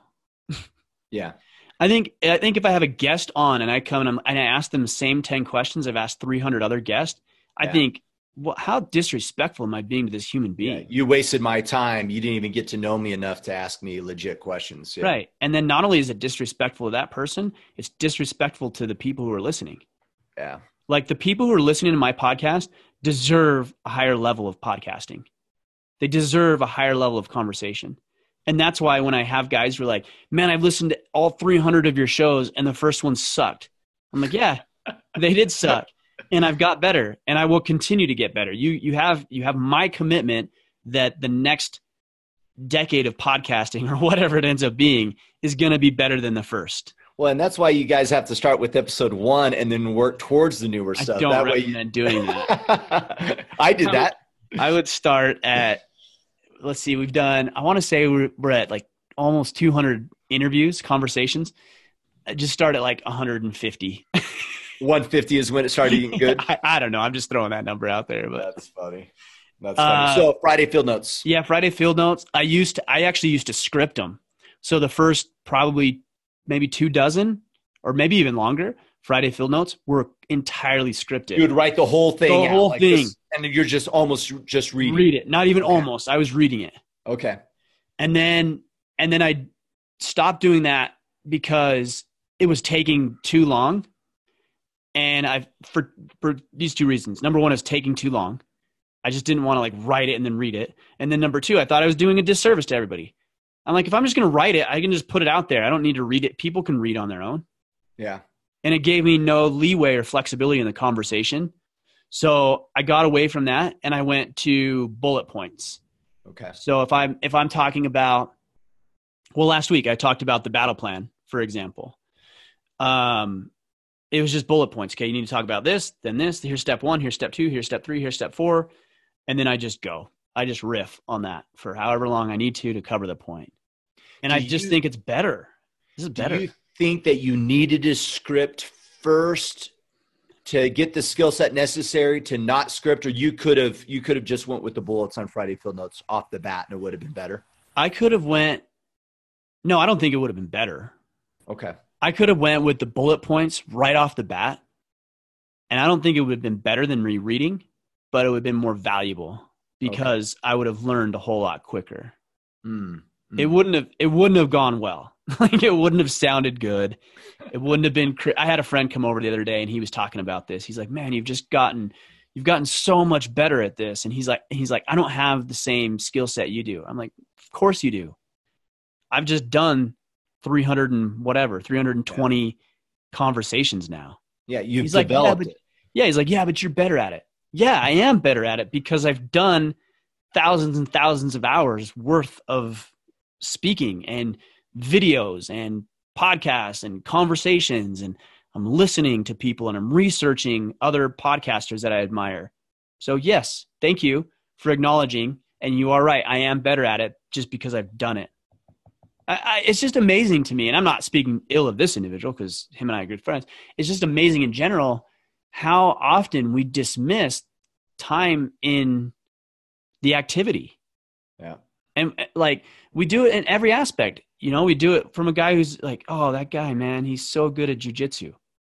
Yeah. I think if I have a guest on and I come and I ask them the same 10 questions I've asked 300 other guests, I think, well, how disrespectful am I being to this human being? Yeah, you wasted my time. You didn't even get to know me enough to ask me legit questions. Yeah. Right. And then not only is it disrespectful to that person, it's disrespectful to the people who are listening. Yeah. Like the people who are listening to my podcast deserve a higher level of podcasting. They deserve a higher level of conversation. And that's why when I have guys who are like, man, I've listened to all 300 of your shows and the first one sucked. I'm like, yeah, they did suck. And I've got better and I will continue to get better. You have my commitment that the next decade of podcasting or whatever it ends up being is going to be better than the first. Well, and that's why you guys have to start with episode 1 and then work towards the newer stuff. I don't recommend doing that. I did that. I would start at, let's see, we've done, I want to say we're at like almost 200 interviews, conversations. I just start at like 150. 150 is when it started getting good? I don't know. I'm just throwing that number out there. But That's funny. So Friday field notes. Yeah, Friday field notes. I actually used to script them. So the first probably maybe 2 dozen or maybe even longer Friday field notes were entirely scripted. You would write the whole thing The whole thing. And you're just almost just reading. Read it. Not even almost. I was reading it. Okay. And then I stopped doing that because it was taking too long. And for these 2 reasons. Number 1 is taking too long. I just didn't want to like write it and then read it. And then number 2, I thought I was doing a disservice to everybody. I'm like, if I'm just going to write it, I can just put it out there. I don't need to read it. People can read on their own. Yeah. And it gave me no leeway or flexibility in the conversation. So I got away from that and I went to bullet points. Okay. So if I'm talking about, well, last week I talked about the battle plan, for example. It was just bullet points. Okay, you need to talk about this, then this. Here's step 1, here's step 2, here's step 3, here's step 4. And then I just go. I just riff on that for however long I need to cover the point. And I just think it's better. This is better. Do you think that you needed a script first to get the skill set necessary to not script, or you could have just went with the bullets on Friday field notes off the bat and it would have been better? I could have no, I don't think it would have been better. Okay. I could have went with the bullet points right off the bat, and I don't think it would have been better than rereading, but it would have been more valuable because I would have learned a whole lot quicker. It wouldn't have gone well. Like it wouldn't have sounded good. It wouldn't have been. I had a friend come over the other day, and he was talking about this. He's like, "Man, you've gotten so much better at this." And he's like, "I don't have the same skill set you do." I'm like, "Of course you do. I've just done 320 conversations now." Yeah, you've developed it. Yeah, he's like, "Yeah, but you're better at it." Yeah, I am better at it because I've done thousands and thousands of hours worth of speaking and videos and podcasts and conversations. And I'm listening to people, and I'm researching other podcasters that I admire. So yes, thank you for acknowledging. And you are right. I am better at it just because I've done it. It's just amazing to me. And I'm not speaking ill of this individual because him and I are good friends. It's just amazing in general how often we dismiss time in the activity. Yeah. And like we do it in every aspect. You know, we do it from a guy who's like, oh, that guy, man, he's so good at jujitsu.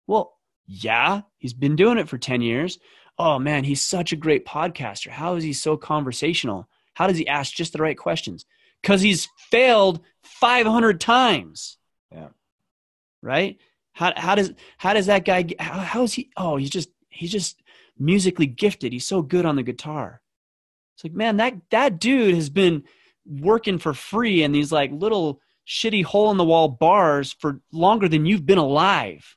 Well, yeah, he's been doing it for 10 years. Oh man, he's such a great podcaster. How is he so conversational? How does he ask just the right questions? Because he's failed 500 times. Yeah. Right? How does that guy, how is he? Oh, he's just musically gifted. He's so good on the guitar. It's like, man, that dude has been working for free in these like little shitty hole in the wall bars for longer than you've been alive.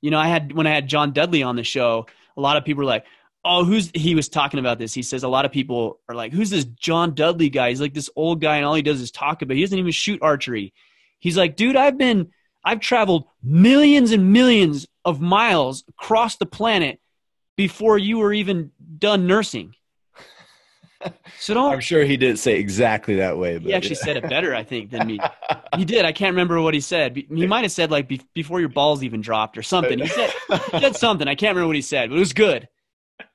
You know, when I had John Dudley on the show, a lot of people were like, oh, he was talking about this. He says a lot of people are like, who's this John Dudley guy? He's like this old guy and all he does is talk about it. He doesn't even shoot archery. He's like, dude, I've traveled millions and millions of miles across the planet before you were even done nursing. So I'm sure he didn't say exactly that way. But he actually said it better, I think, than me. He did. I can't remember what he said. He might have said like before your balls even dropped or something. He said something. I can't remember what he said, but it was good.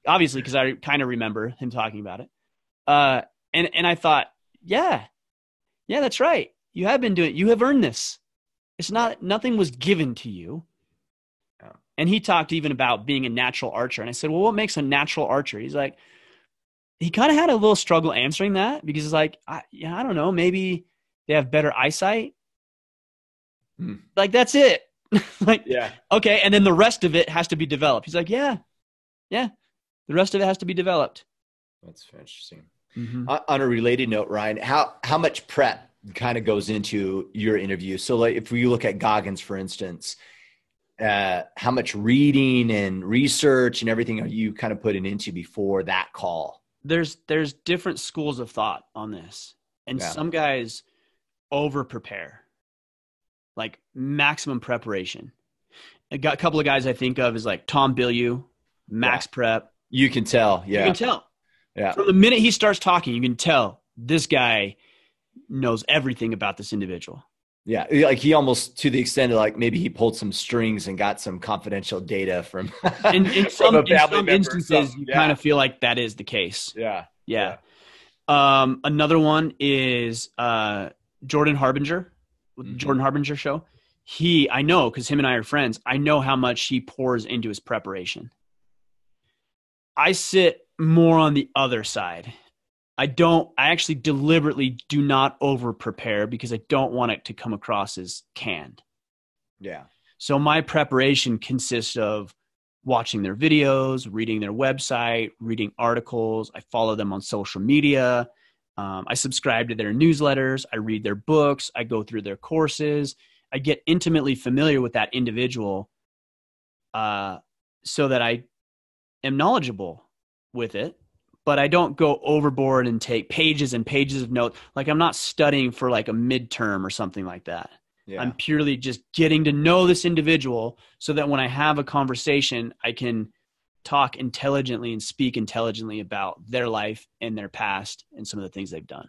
Obviously, because I kind of remember him talking about it. And I thought, yeah, that's right. You have been doing it. You have earned this. Nothing was given to you. Yeah. And he talked even about being a natural archer. And I said, well, what makes a natural archer? He's like, he kind of had a little struggle answering that because it's like, I don't know, maybe they have better eyesight. Like, that's it. Like, yeah. Okay. And then the rest of it has to be developed. He's like, yeah. The rest of it has to be developed. That's interesting. Mm-hmm. On a related note, Ryan, how much prep kind of goes into your interview? So like if we look at Goggins, for instance, how much reading and research and everything are you kind of putting into before that call? There's different schools of thought on this. And some guys over prepare, like maximum preparation. A couple of guys I think of is like Tom Bilyeu, max prep. You can tell. Yeah. You can tell. Yeah. From the minute he starts talking, you can tell this guy knows everything about this individual. Yeah. Like he almost, to the extent of like maybe he pulled some strings and got some confidential data from in some instances, you kind of feel like that is the case. Yeah. Another one is Jordan Harbinger, with the Jordan Harbinger show. I know, because him and I are friends, I know how much he pours into his preparation. I sit more on the other side. I actually deliberately do not over prepare because I don't want it to come across as canned. Yeah. So my preparation consists of watching their videos, reading their website, reading articles. I follow them on social media. I subscribe to their newsletters. I read their books. I go through their courses. I get intimately familiar with that individual so that I am knowledgeable with it, but I don't go overboard and take pages and pages of notes. Like I'm not studying for like a midterm or something like that. Yeah. I'm purely just getting to know this individual so that when I have a conversation, I can talk intelligently and speak intelligently about their life and their past and some of the things they've done.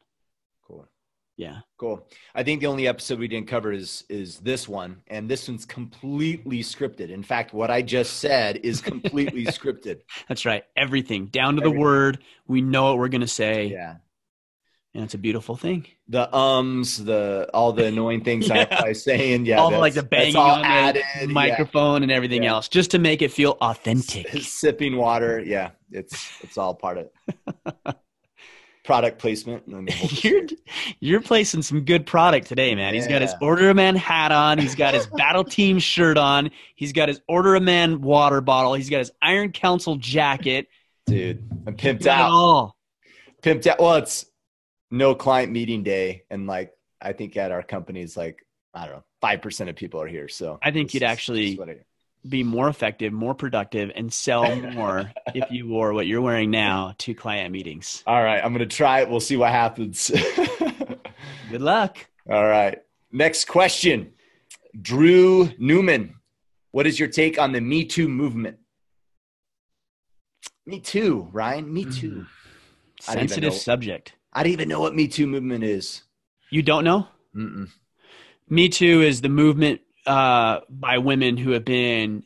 Cool. Yeah. Cool. I think the only episode we didn't cover is this one. And this one's completely scripted. In fact, what I just said is completely scripted. That's right. Everything down to the word. We know what we're going to say. Yeah. And it's a beautiful thing. The all the annoying things I saying. Yeah. All like the banging on added, the microphone and everything else, just to make it feel authentic. Sipping water. Yeah. It's all part of it. Product placement. You're placing some good product today, man. He's got his Order of Man hat on. He's got his Battle Team shirt on. He's got his Order of Man water bottle. He's got his Iron Council jacket. Dude, I'm pimped out. Pimped out. Well, it's no client meeting day. And like, I think at our company, it's like, I don't know, 5% of people are here. So I think you'd actually be more effective, more productive, and sell more if you wore what you're wearing now to client meetings. All right. I'm going to try it. We'll see what happens. Good luck. All right. Next question. Drew Newman. What is your take on the Me Too movement? Me too, Ryan. Me too. Sensitive subject. I don't even know what Me Too movement is. You don't know? Mm-mm. Me Too is the movement by women who have been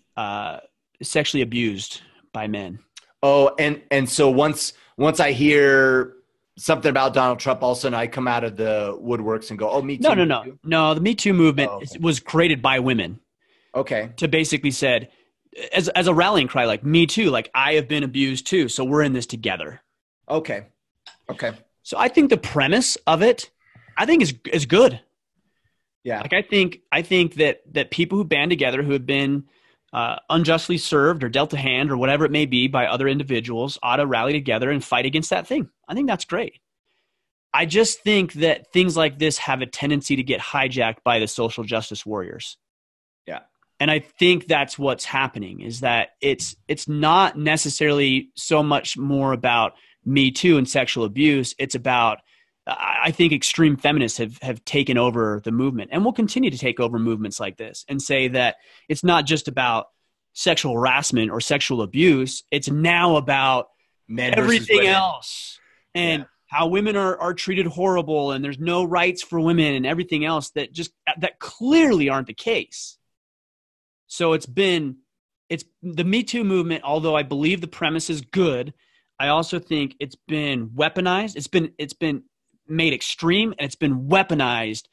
sexually abused by men. Oh, and so once I hear something about Donald Trump, all of a sudden I come out of the woodworks and go, "Oh, Me Too." No. The Me Too movement was created by women. Okay. To basically said, as a rallying cry, like me too, like I have been abused too, so we're in this together. Okay. So I think the premise of it, I think is good. Yeah. Like I think that people who band together, who have been unjustly served or dealt a hand or whatever it may be by other individuals, ought to rally together and fight against that thing. I think that's great. I just think that things like this have a tendency to get hijacked by the social justice warriors. Yeah. And I think that's what's happening, is that it's not necessarily so much more about Me Too and sexual abuse. It's about, I think extreme feminists have taken over the movement and will continue to take over movements like this and say that it's not just about sexual harassment or sexual abuse. It's now about everything else and how women are treated horrible and there's no rights for women and everything else that clearly aren't the case. So it's the Me Too movement, although I believe the premise is good, I also think it's been weaponized. It's been made extreme, and it's been weaponized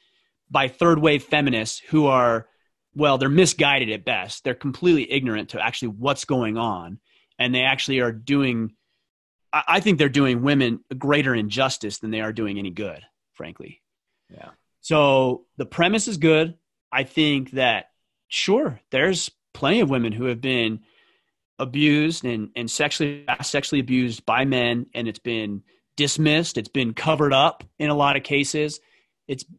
by third wave feminists who are, well, they're misguided at best. They're completely ignorant to actually what's going on. And they actually are I think they're doing women a greater injustice than they are doing any good, frankly. Yeah. So the premise is good. I think that, sure, there's plenty of women who have been abused and sexually abused by men, and it's been dismissed. It's been covered up in a lot of cases.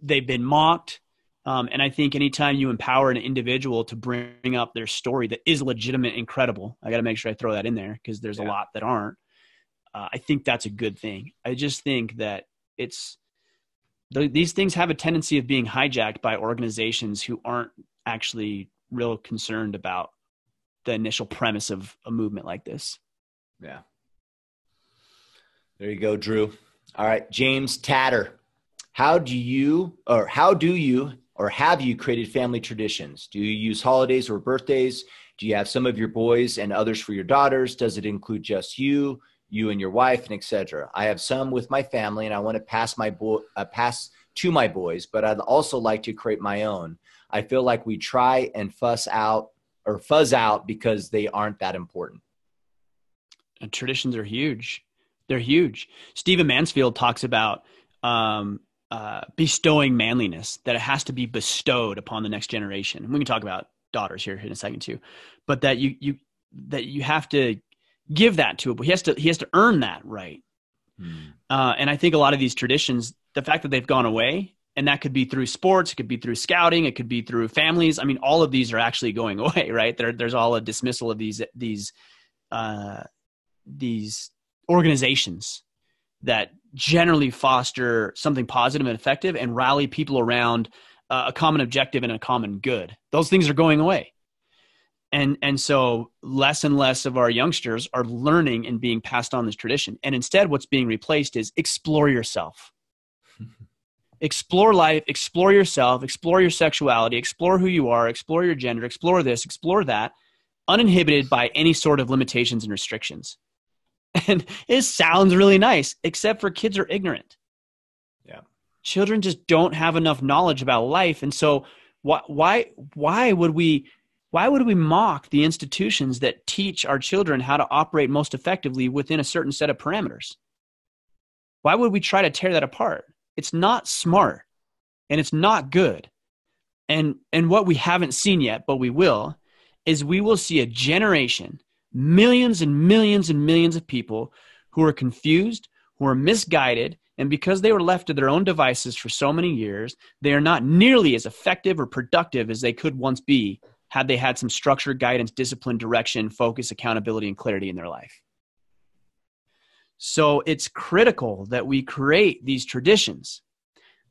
They've been mocked. And I think anytime you empower an individual to bring up their story that is legitimate and credible, I got to make sure I throw that in there because there's a lot that aren't. I think that's a good thing. I just think that these things have a tendency of being hijacked by organizations who aren't actually real concerned about the initial premise of a movement like this. Yeah. There you go, Drew. All right, James Tatter. How do you have you created family traditions? Do you use holidays or birthdays? Do you have some of your boys and others for your daughters? Does it include just you and your wife, and etc.? I have some with my family, and I want to pass to my boys, but I'd also like to create my own. I feel like we try and fuzz out because they aren't that important. And traditions are huge. They're huge. Stephen Mansfield talks about bestowing manliness, that it has to be bestowed upon the next generation. And we can talk about daughters here in a second too, but that you have to give that to it, but he has to earn that right. And I think a lot of these traditions, the fact that they've gone away, and that could be through sports, it could be through scouting, it could be through families. I mean, all of these are actually going away, right? There's all a dismissal of these organizations that generally foster something positive and effective and rally people around a common objective and a common good. Those things are going away. And so less and less of our youngsters are learning and being passed on this tradition. And instead, what's being replaced is explore yourself. Explore life, explore yourself, explore your sexuality, explore who you are, explore your gender, explore this, explore that, uninhibited by any sort of limitations and restrictions. And it sounds really nice, except for kids are ignorant. Yeah. Children just don't have enough knowledge about life. And so why would we mock the institutions that teach our children how to operate most effectively within a certain set of parameters? Why would we try to tear that apart? It's not smart, and it's not good. And what we haven't seen yet, but we will see a generation, millions and millions and millions of people who are confused, who are misguided, and because they were left to their own devices for so many years, they are not nearly as effective or productive as they could once be had they had some structure, guidance, discipline, direction, focus, accountability, and clarity in their life. So it's critical that we create these traditions.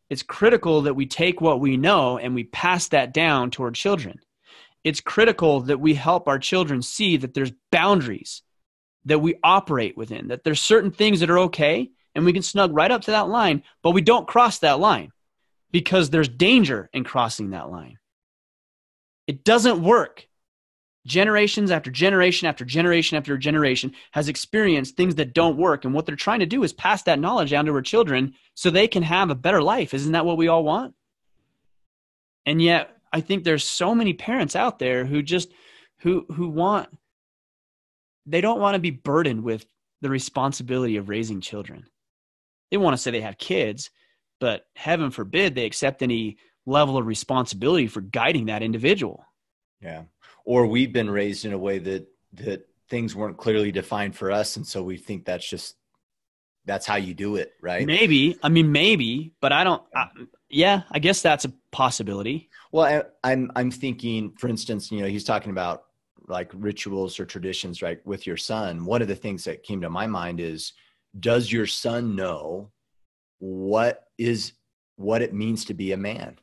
It's critical that we take what we know and we pass that down to our children. it's critical that we help our children see that there's boundaries that we operate within, that there's certain things that are okay and we can snug right up to that line, but we don't cross that line because there's danger in crossing that line. It doesn't work. Generations after generation after generation after generation has experienced things that don't work. And what they're trying to do is pass that knowledge down to our children so they can have a better life. Isn't that what we all want? And yet I think there's so many parents out there who just, who want, they don't want to be burdened with the responsibility of raising children. They want to say they have kids, but heaven forbid they accept any level of responsibility for guiding that individual. Yeah. Or we've been raised in a way that things weren't clearly defined for us. And so we think that's how you do it. Right. Maybe, but I guess that's a possibility. Well, I'm thinking, for instance, he's talking about like rituals or traditions, right? With your son. One of the things that came to my mind is, does your son know what it means to be a man?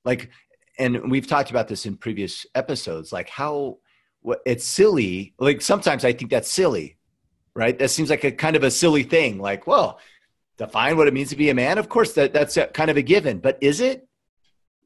Like, and we've talked about this in previous episodes, like it's silly. Like sometimes I think that's silly, right? That seems like a kind of a silly thing. Like, well, define what it means to be a man. Of course, that's kind of a given, but is it?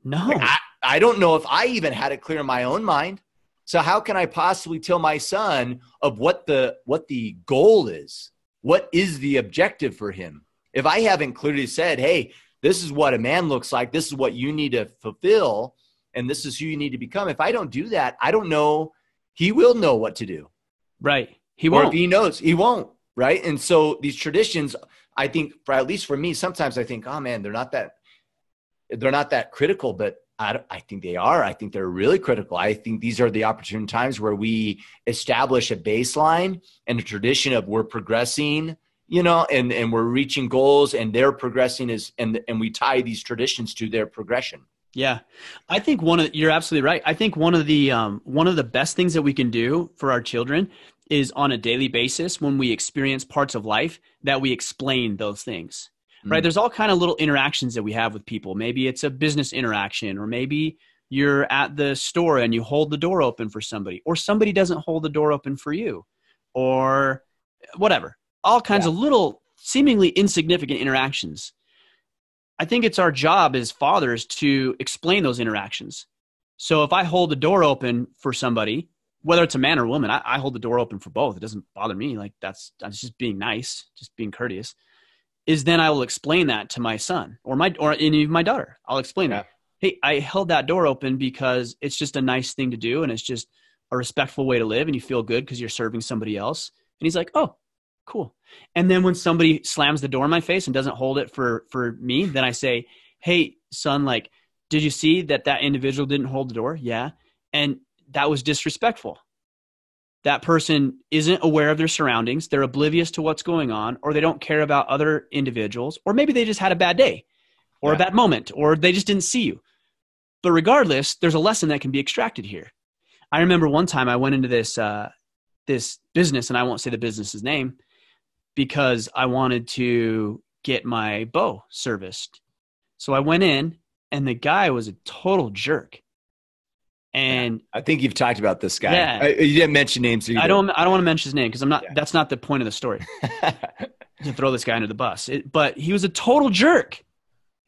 No. Like, I don't know if I even had it clear in my own mind. So how can I possibly tell my son of what the goal is? What is the objective for him? If I haven't clearly said, hey, this is what a man looks like, this is what you need to fulfill, and this is who you need to become. If I don't do that, I don't know. He will know what to do. Right. He won't. Or if he knows, he won't. Right. And so these traditions, I think, at least for me, sometimes I think, oh man, they're not that critical, but I think they are. I think they're really critical. I think these are the opportune times where we establish a baseline and a tradition of we're progressing, and we're reaching goals, and they're progressing and we tie these traditions to their progression. Yeah. I think you're absolutely right. I think one of the best things that we can do for our children is on a daily basis when we experience parts of life that we explain those things. Right. There's all kind of little interactions that we have with people. Maybe it's a business interaction, or maybe you're at the store and you hold the door open for somebody, or somebody doesn't hold the door open for you, or whatever. All kinds of little seemingly insignificant interactions. I think it's our job as fathers to explain those interactions. So if I hold the door open for somebody, whether it's a man or a woman, I hold the door open for both. It doesn't bother me. Like that's just being nice, just being courteous. Is then I will explain that to my son or any of my daughter. I'll explain that. Hey, I held that door open because it's just a nice thing to do, and it's just a respectful way to live, and you feel good because you're serving somebody else. And he's like, oh, cool. And then when somebody slams the door in my face and doesn't hold it for me, then I say, hey, son, like, did you see that individual didn't hold the door? Yeah. And that was disrespectful. That person isn't aware of their surroundings. They're oblivious to what's going on, or they don't care about other individuals, or maybe they just had a bad day or a bad moment, or they just didn't see you. But regardless, there's a lesson that can be extracted here. I remember one time I went into this business, and I won't say the business's name, because I wanted to get my bow serviced. So I went in, and the guy was a total jerk. And I think you've talked about this guy. Yeah. You didn't mention names either. I don't want to mention his name because that's not the point of the story. To throw this guy under the bus. But he was a total jerk.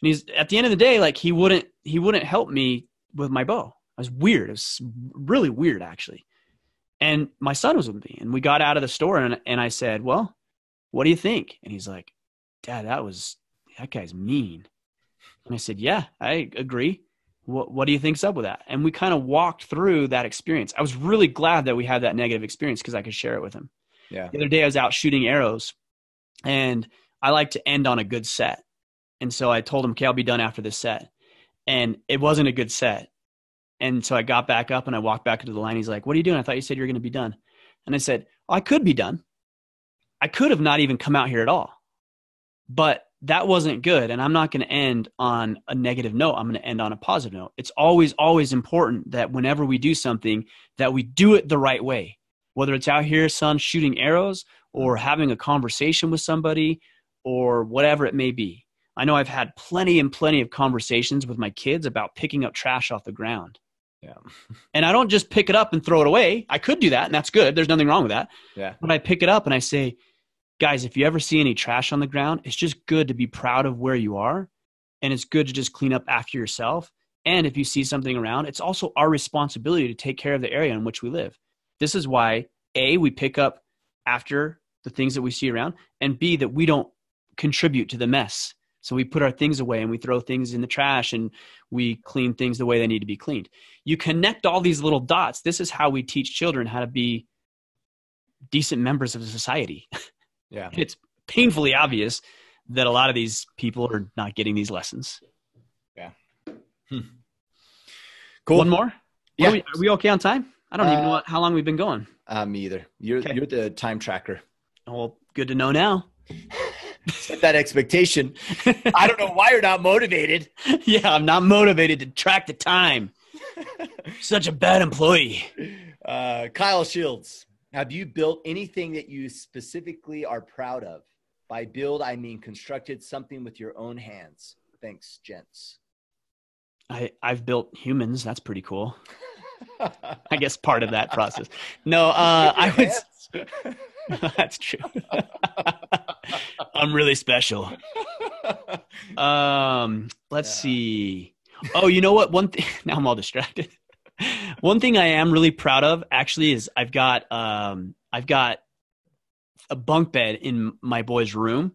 And he's at the end of the day, like he wouldn't help me with my bow. It was weird. It was really weird actually. And my son was with me, and we got out of the store, and I said, well, what do you think? And he's like, Dad, that guy's mean. And I said, yeah, I agree. What do you think's up with that? And we kind of walked through that experience. I was really glad that we had that negative experience because I could share it with him. Yeah. The other day I was out shooting arrows, and I like to end on a good set. And so I told him, okay, I'll be done after this set. And it wasn't a good set. And so I got back up and I walked back into the line. He's like, what are you doing? I thought you said you were going to be done. And I said, I could be done. I could have not even come out here at all. But that wasn't good. And I'm not going to end on a negative note. I'm going to end on a positive note. It's always, always important that whenever we do something, that we do it the right way. Whether it's out here, son, shooting arrows, or having a conversation with somebody, or whatever it may be. I know I've had plenty and plenty of conversations with my kids about picking up trash off the ground. Yeah. And I don't just pick it up and throw it away. I could do that, and that's good. There's nothing wrong with that. Yeah. But I pick it up and I say, guys, if you ever see any trash on the ground, it's just good to be proud of where you are. And it's good to just clean up after yourself. And if you see something around, it's also our responsibility to take care of the area in which we live. This is why, A, we pick up after the things that we see around, and B, that we don't contribute to the mess. So we put our things away and we throw things in the trash and we clean things the way they need to be cleaned. You connect all these little dots. This is how we teach children how to be decent members of society. Yeah. It's painfully obvious that a lot of these people are not getting these lessons. Yeah. Cool. One more? Yeah. Are we okay on time? I don't even know how long we've been going. Me either. You're the time tracker. Well, good to know now. Set that expectation. I don't know why you're not motivated. Yeah, I'm not motivated to track the time. Such a bad employee. Kyle Shields, have you built anything that you specifically are proud of? By build, I mean constructed something with your own hands. Thanks, gents. I've built humans. That's pretty cool. I guess part of that process. No, I would. That's true. I'm really special. Let's see. Oh, you know what? One thing. Now I'm all distracted. One thing I am really proud of actually is I've got a bunk bed in my boy's room,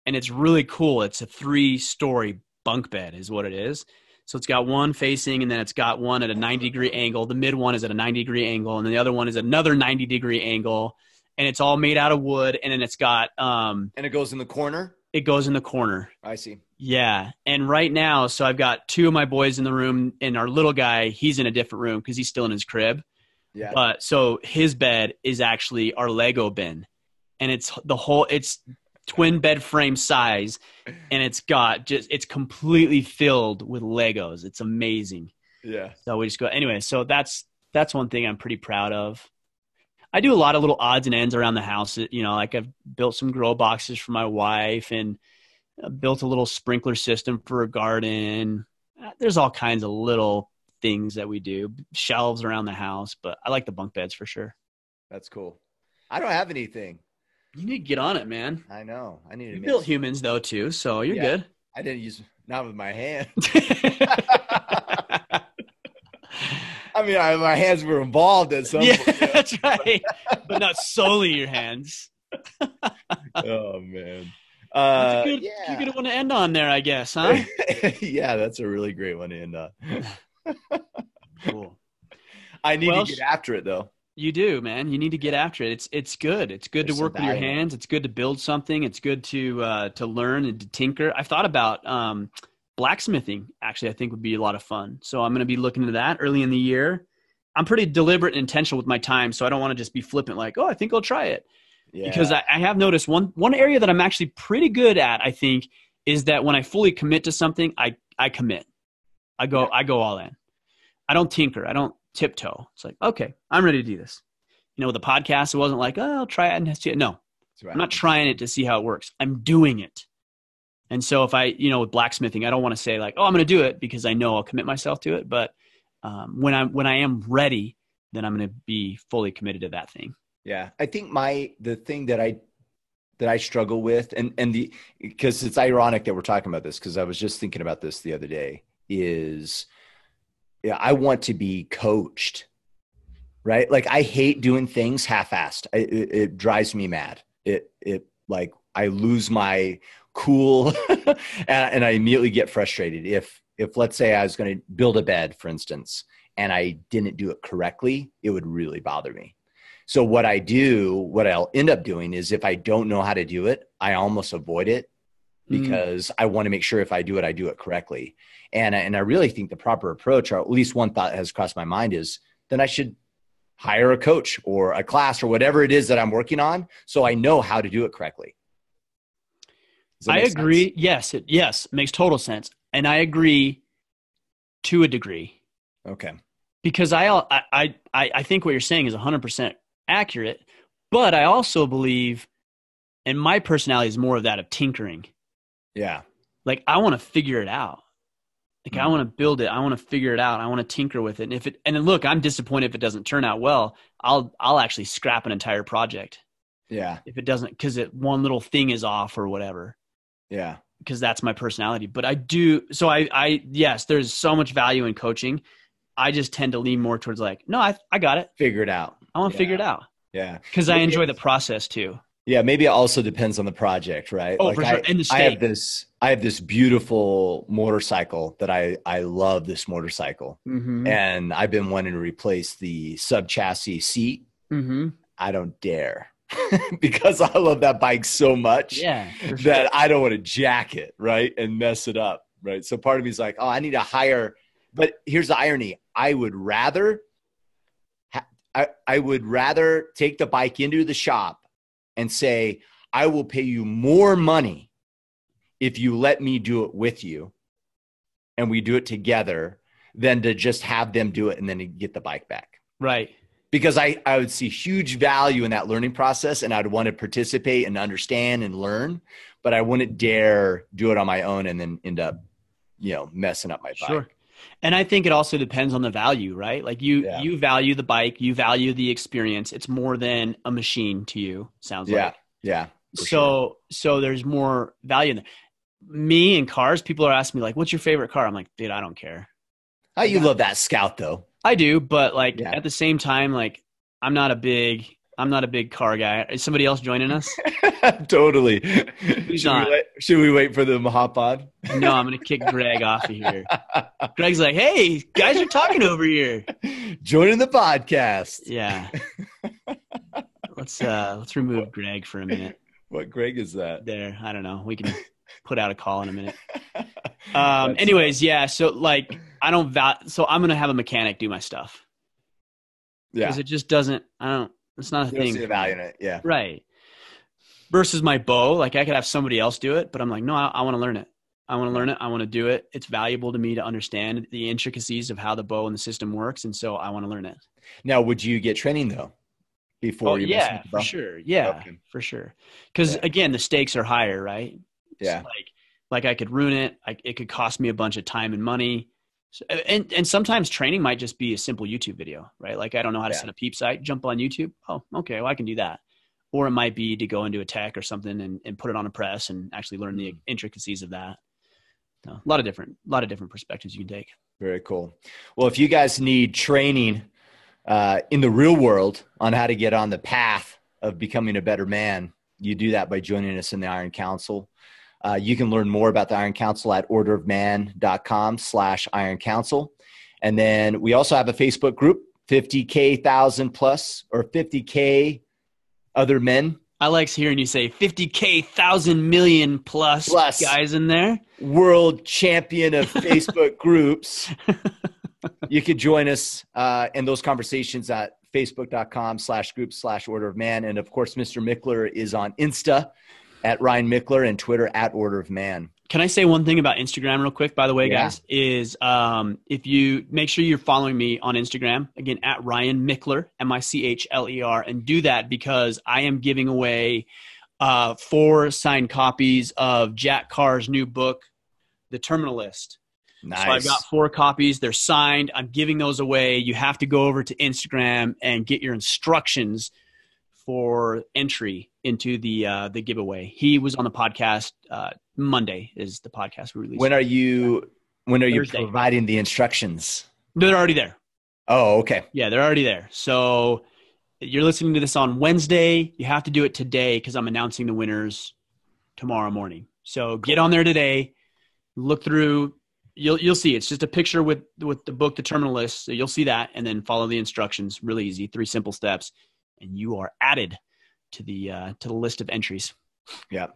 and it's really cool. It's a 3-story bunk bed is what it is. So it's got one facing, and then it's got one at a 90-degree angle. The mid one is at a 90-degree angle, and then the other one is another 90-degree angle. And it's all made out of wood, and then it's got and it goes in the corner? It goes in the corner. I see. Yeah. And right now, so I've got 2 of my boys in the room, and our little guy, he's in a different room because he's still in his crib. Yeah. But so his bed is actually our Lego bin. And it's twin bed frame size, and it's completely filled with Legos. It's amazing. Yeah. So we just go anyway. So that's one thing I'm pretty proud of. I do a lot of little odds and ends around the house. You know, like I've built some grow boxes for my wife, and built a little sprinkler system for a garden. There's all kinds of little things that we do, shelves around the house, but I like the bunk beds for sure. That's cool. I don't have anything. You need to get on it, man. I know. I need to build humans though too, so you're good. I didn't use not with my hand. I mean, my hands were involved at some point. Yeah, that's right. But not solely your hands. Oh man. That's a good one to end on there, I guess, huh? Yeah, that's a really great one to end on. Cool. I need to get after it though. You do, man. You need to get after it. It's good. It's good to work with your hands. It's good to build something. It's good to learn and to tinker. I've thought about blacksmithing. Actually, I think would be a lot of fun. So I'm going to be looking into that early in the year. I'm pretty deliberate and intentional with my time, so I don't want to just be flippant like, oh, I think I'll try it. Yeah. Because I have noticed one area that I'm actually pretty good at, I think, is that when I fully commit to something, I commit. I go all in. I don't tinker. I don't tiptoe. It's like, okay, I'm ready to do this. You know, with the podcast, it wasn't like, oh, I'll try it and see it. No, right. I'm not trying it to see how it works. I'm doing it. And so if with blacksmithing, I don't want to say like, oh, I'm going to do it because I know I'll commit myself to it. But when I am ready, then I'm going to be fully committed to that thing. Yeah. I think the thing that I struggle with because it's ironic that we're talking about this, because I was just thinking about this the other day, is I want to be coached, right? Like I hate doing things half-assed. It drives me mad. It like I lose my cool and I immediately get frustrated. If let's say I was going to build a bed, for instance, and I didn't do it correctly, it would really bother me. So what I'll end up doing is if I don't know how to do it, I almost avoid it because I want to make sure if I do it correctly. And I really think the proper approach, or at least one thought has crossed my mind, is then I should hire a coach or a class or whatever it is that I'm working on, so I know how to do it correctly. I agree. Sense? Yes, it makes total sense. And I agree to a degree. Okay. Because I think what you're saying is 100% accurate, but I also believe, and my personality is more of that of tinkering. Yeah. Like I want to figure it out. Like I want to build it. I want to figure it out. I want to tinker with it. And then look, I'm disappointed if it doesn't turn out well. I'll actually scrap an entire project. Yeah. If it doesn't, because one little thing is off or whatever. Yeah. Because that's my personality. But I do. So yes, there's so much value in coaching. I just tend to lean more towards like, no, I got it. Figure it out. I want to figure it out. Yeah. Because I enjoy the process too. Yeah, maybe it also depends on the project, right? Oh, like for sure. And the stake. I have this beautiful motorcycle that I love this motorcycle. Mm-hmm. And I've been wanting to replace the sub chassis seat. Mm-hmm. I don't dare because I love that bike so much that I don't want to jack it, right? And mess it up, right? So part of me is like, oh, I need to hire. But here's the irony. I would rather take the bike into the shop and say, I will pay you more money if you let me do it with you and we do it together than to just have them do it and then get the bike back. Right. Because I would see huge value in that learning process and I'd want to participate and understand and learn, but I wouldn't dare do it on my own and then end up, messing up my bike. Sure. And I think it also depends on the value, right? Like you value the bike, you value the experience. It's more than a machine to you, sounds like. Yeah. So there's more value in it. Me and cars, people are asking me like, what's your favorite car? I'm like, dude, I don't care. Oh, you love that Scout though. I do, but like at the same time, like I'm not a big car guy. Is somebody else joining us? Totally. Should we wait for them to hop on? No, I'm going to kick Greg off of here. Greg's like, hey, guys are talking over here. Joining the podcast. Yeah. Let's remove Greg for a minute. What Greg is that? There. I don't know. We can put out a call in a minute. Anyways, yeah. So like, so I'm going to have a mechanic do my stuff. Yeah. Because it just doesn't, it's not a thing. See the value in it. Yeah. Right. Versus my bow, like I could have somebody else do it, but I'm like, no, I want to learn it. I want to learn it. I want to do it. It's valuable to me to understand the intricacies of how the bow and the system works. And so I want to learn it. Now, would you get training though? Before you yeah, for sure. Yeah, okay. For sure. Because again, the stakes are higher, right? Yeah. So like I could ruin it. It could cost me a bunch of time and money. So, and sometimes training might just be a simple YouTube video, right? Like I don't know how to set a peep sight, jump on YouTube. Oh, okay. Well, I can do that. Or it might be to go into a tech or something and put it on a press and actually learn the intricacies of that. So, a lot of different perspectives you can take. Very cool. Well, if you guys need training in the real world on how to get on the path of becoming a better man, you do that by joining us in the Iron Council. You can learn more about the Iron Council at orderofman.com/Iron Council. And then we also have a Facebook group, 50K 1,000 plus or 50K other men. I like hearing you say 50K 1,000 million plus guys in there. World champion of Facebook groups. You could join us in those conversations at facebook.com/group/Order of Man. And of course, Mr. Mickler is on Insta at Ryan Mickler and Twitter at Order of Man. Can I say one thing about Instagram real quick, by the way, guys, is if you make sure you're following me on Instagram, again, at Ryan Mickler, Michler, and do that because I am giving away 4 signed copies of Jack Carr's new book, The Terminal List. Nice. So I've got 4 copies. They're signed. I'm giving those away. You have to go over to Instagram and get your instructions for entry into the giveaway. He was on the podcast. Monday is the podcast we released. When are you providing the instructions? They're already there. Oh, okay. Yeah, they're already there. So you're listening to this on Wednesday. You have to do it today because I'm announcing the winners tomorrow morning. So get on there today. Look through. You'll see. It's just a picture with the book, The Terminal List. So you'll see that, and then follow the instructions. Really easy. 3 simple steps, and you are added to the list of entries. Yeah.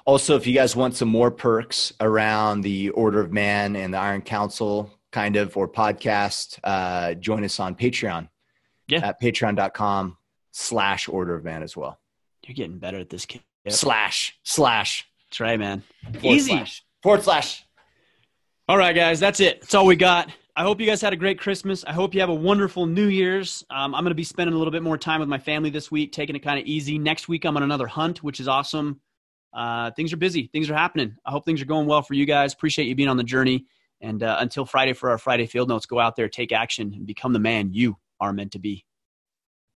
Also, if you guys want some more perks around the Order of Man and the Iron Council or podcast, join us on Patreon at patreon.com/Order of Man as well. You're getting better at this, kid. Yep. Slash. That's right, man. Easy. // All right, guys. That's it. That's all we got. I hope you guys had a great Christmas. I hope you have a wonderful New Year's. I'm going to be spending a little bit more time with my family this week, taking it kind of easy. Next week, I'm on another hunt, which is awesome. Things are busy. Things are happening. I hope things are going well for you guys. Appreciate you being on the journey. And until Friday for our Friday field notes, go out there, take action, and become the man you are meant to be.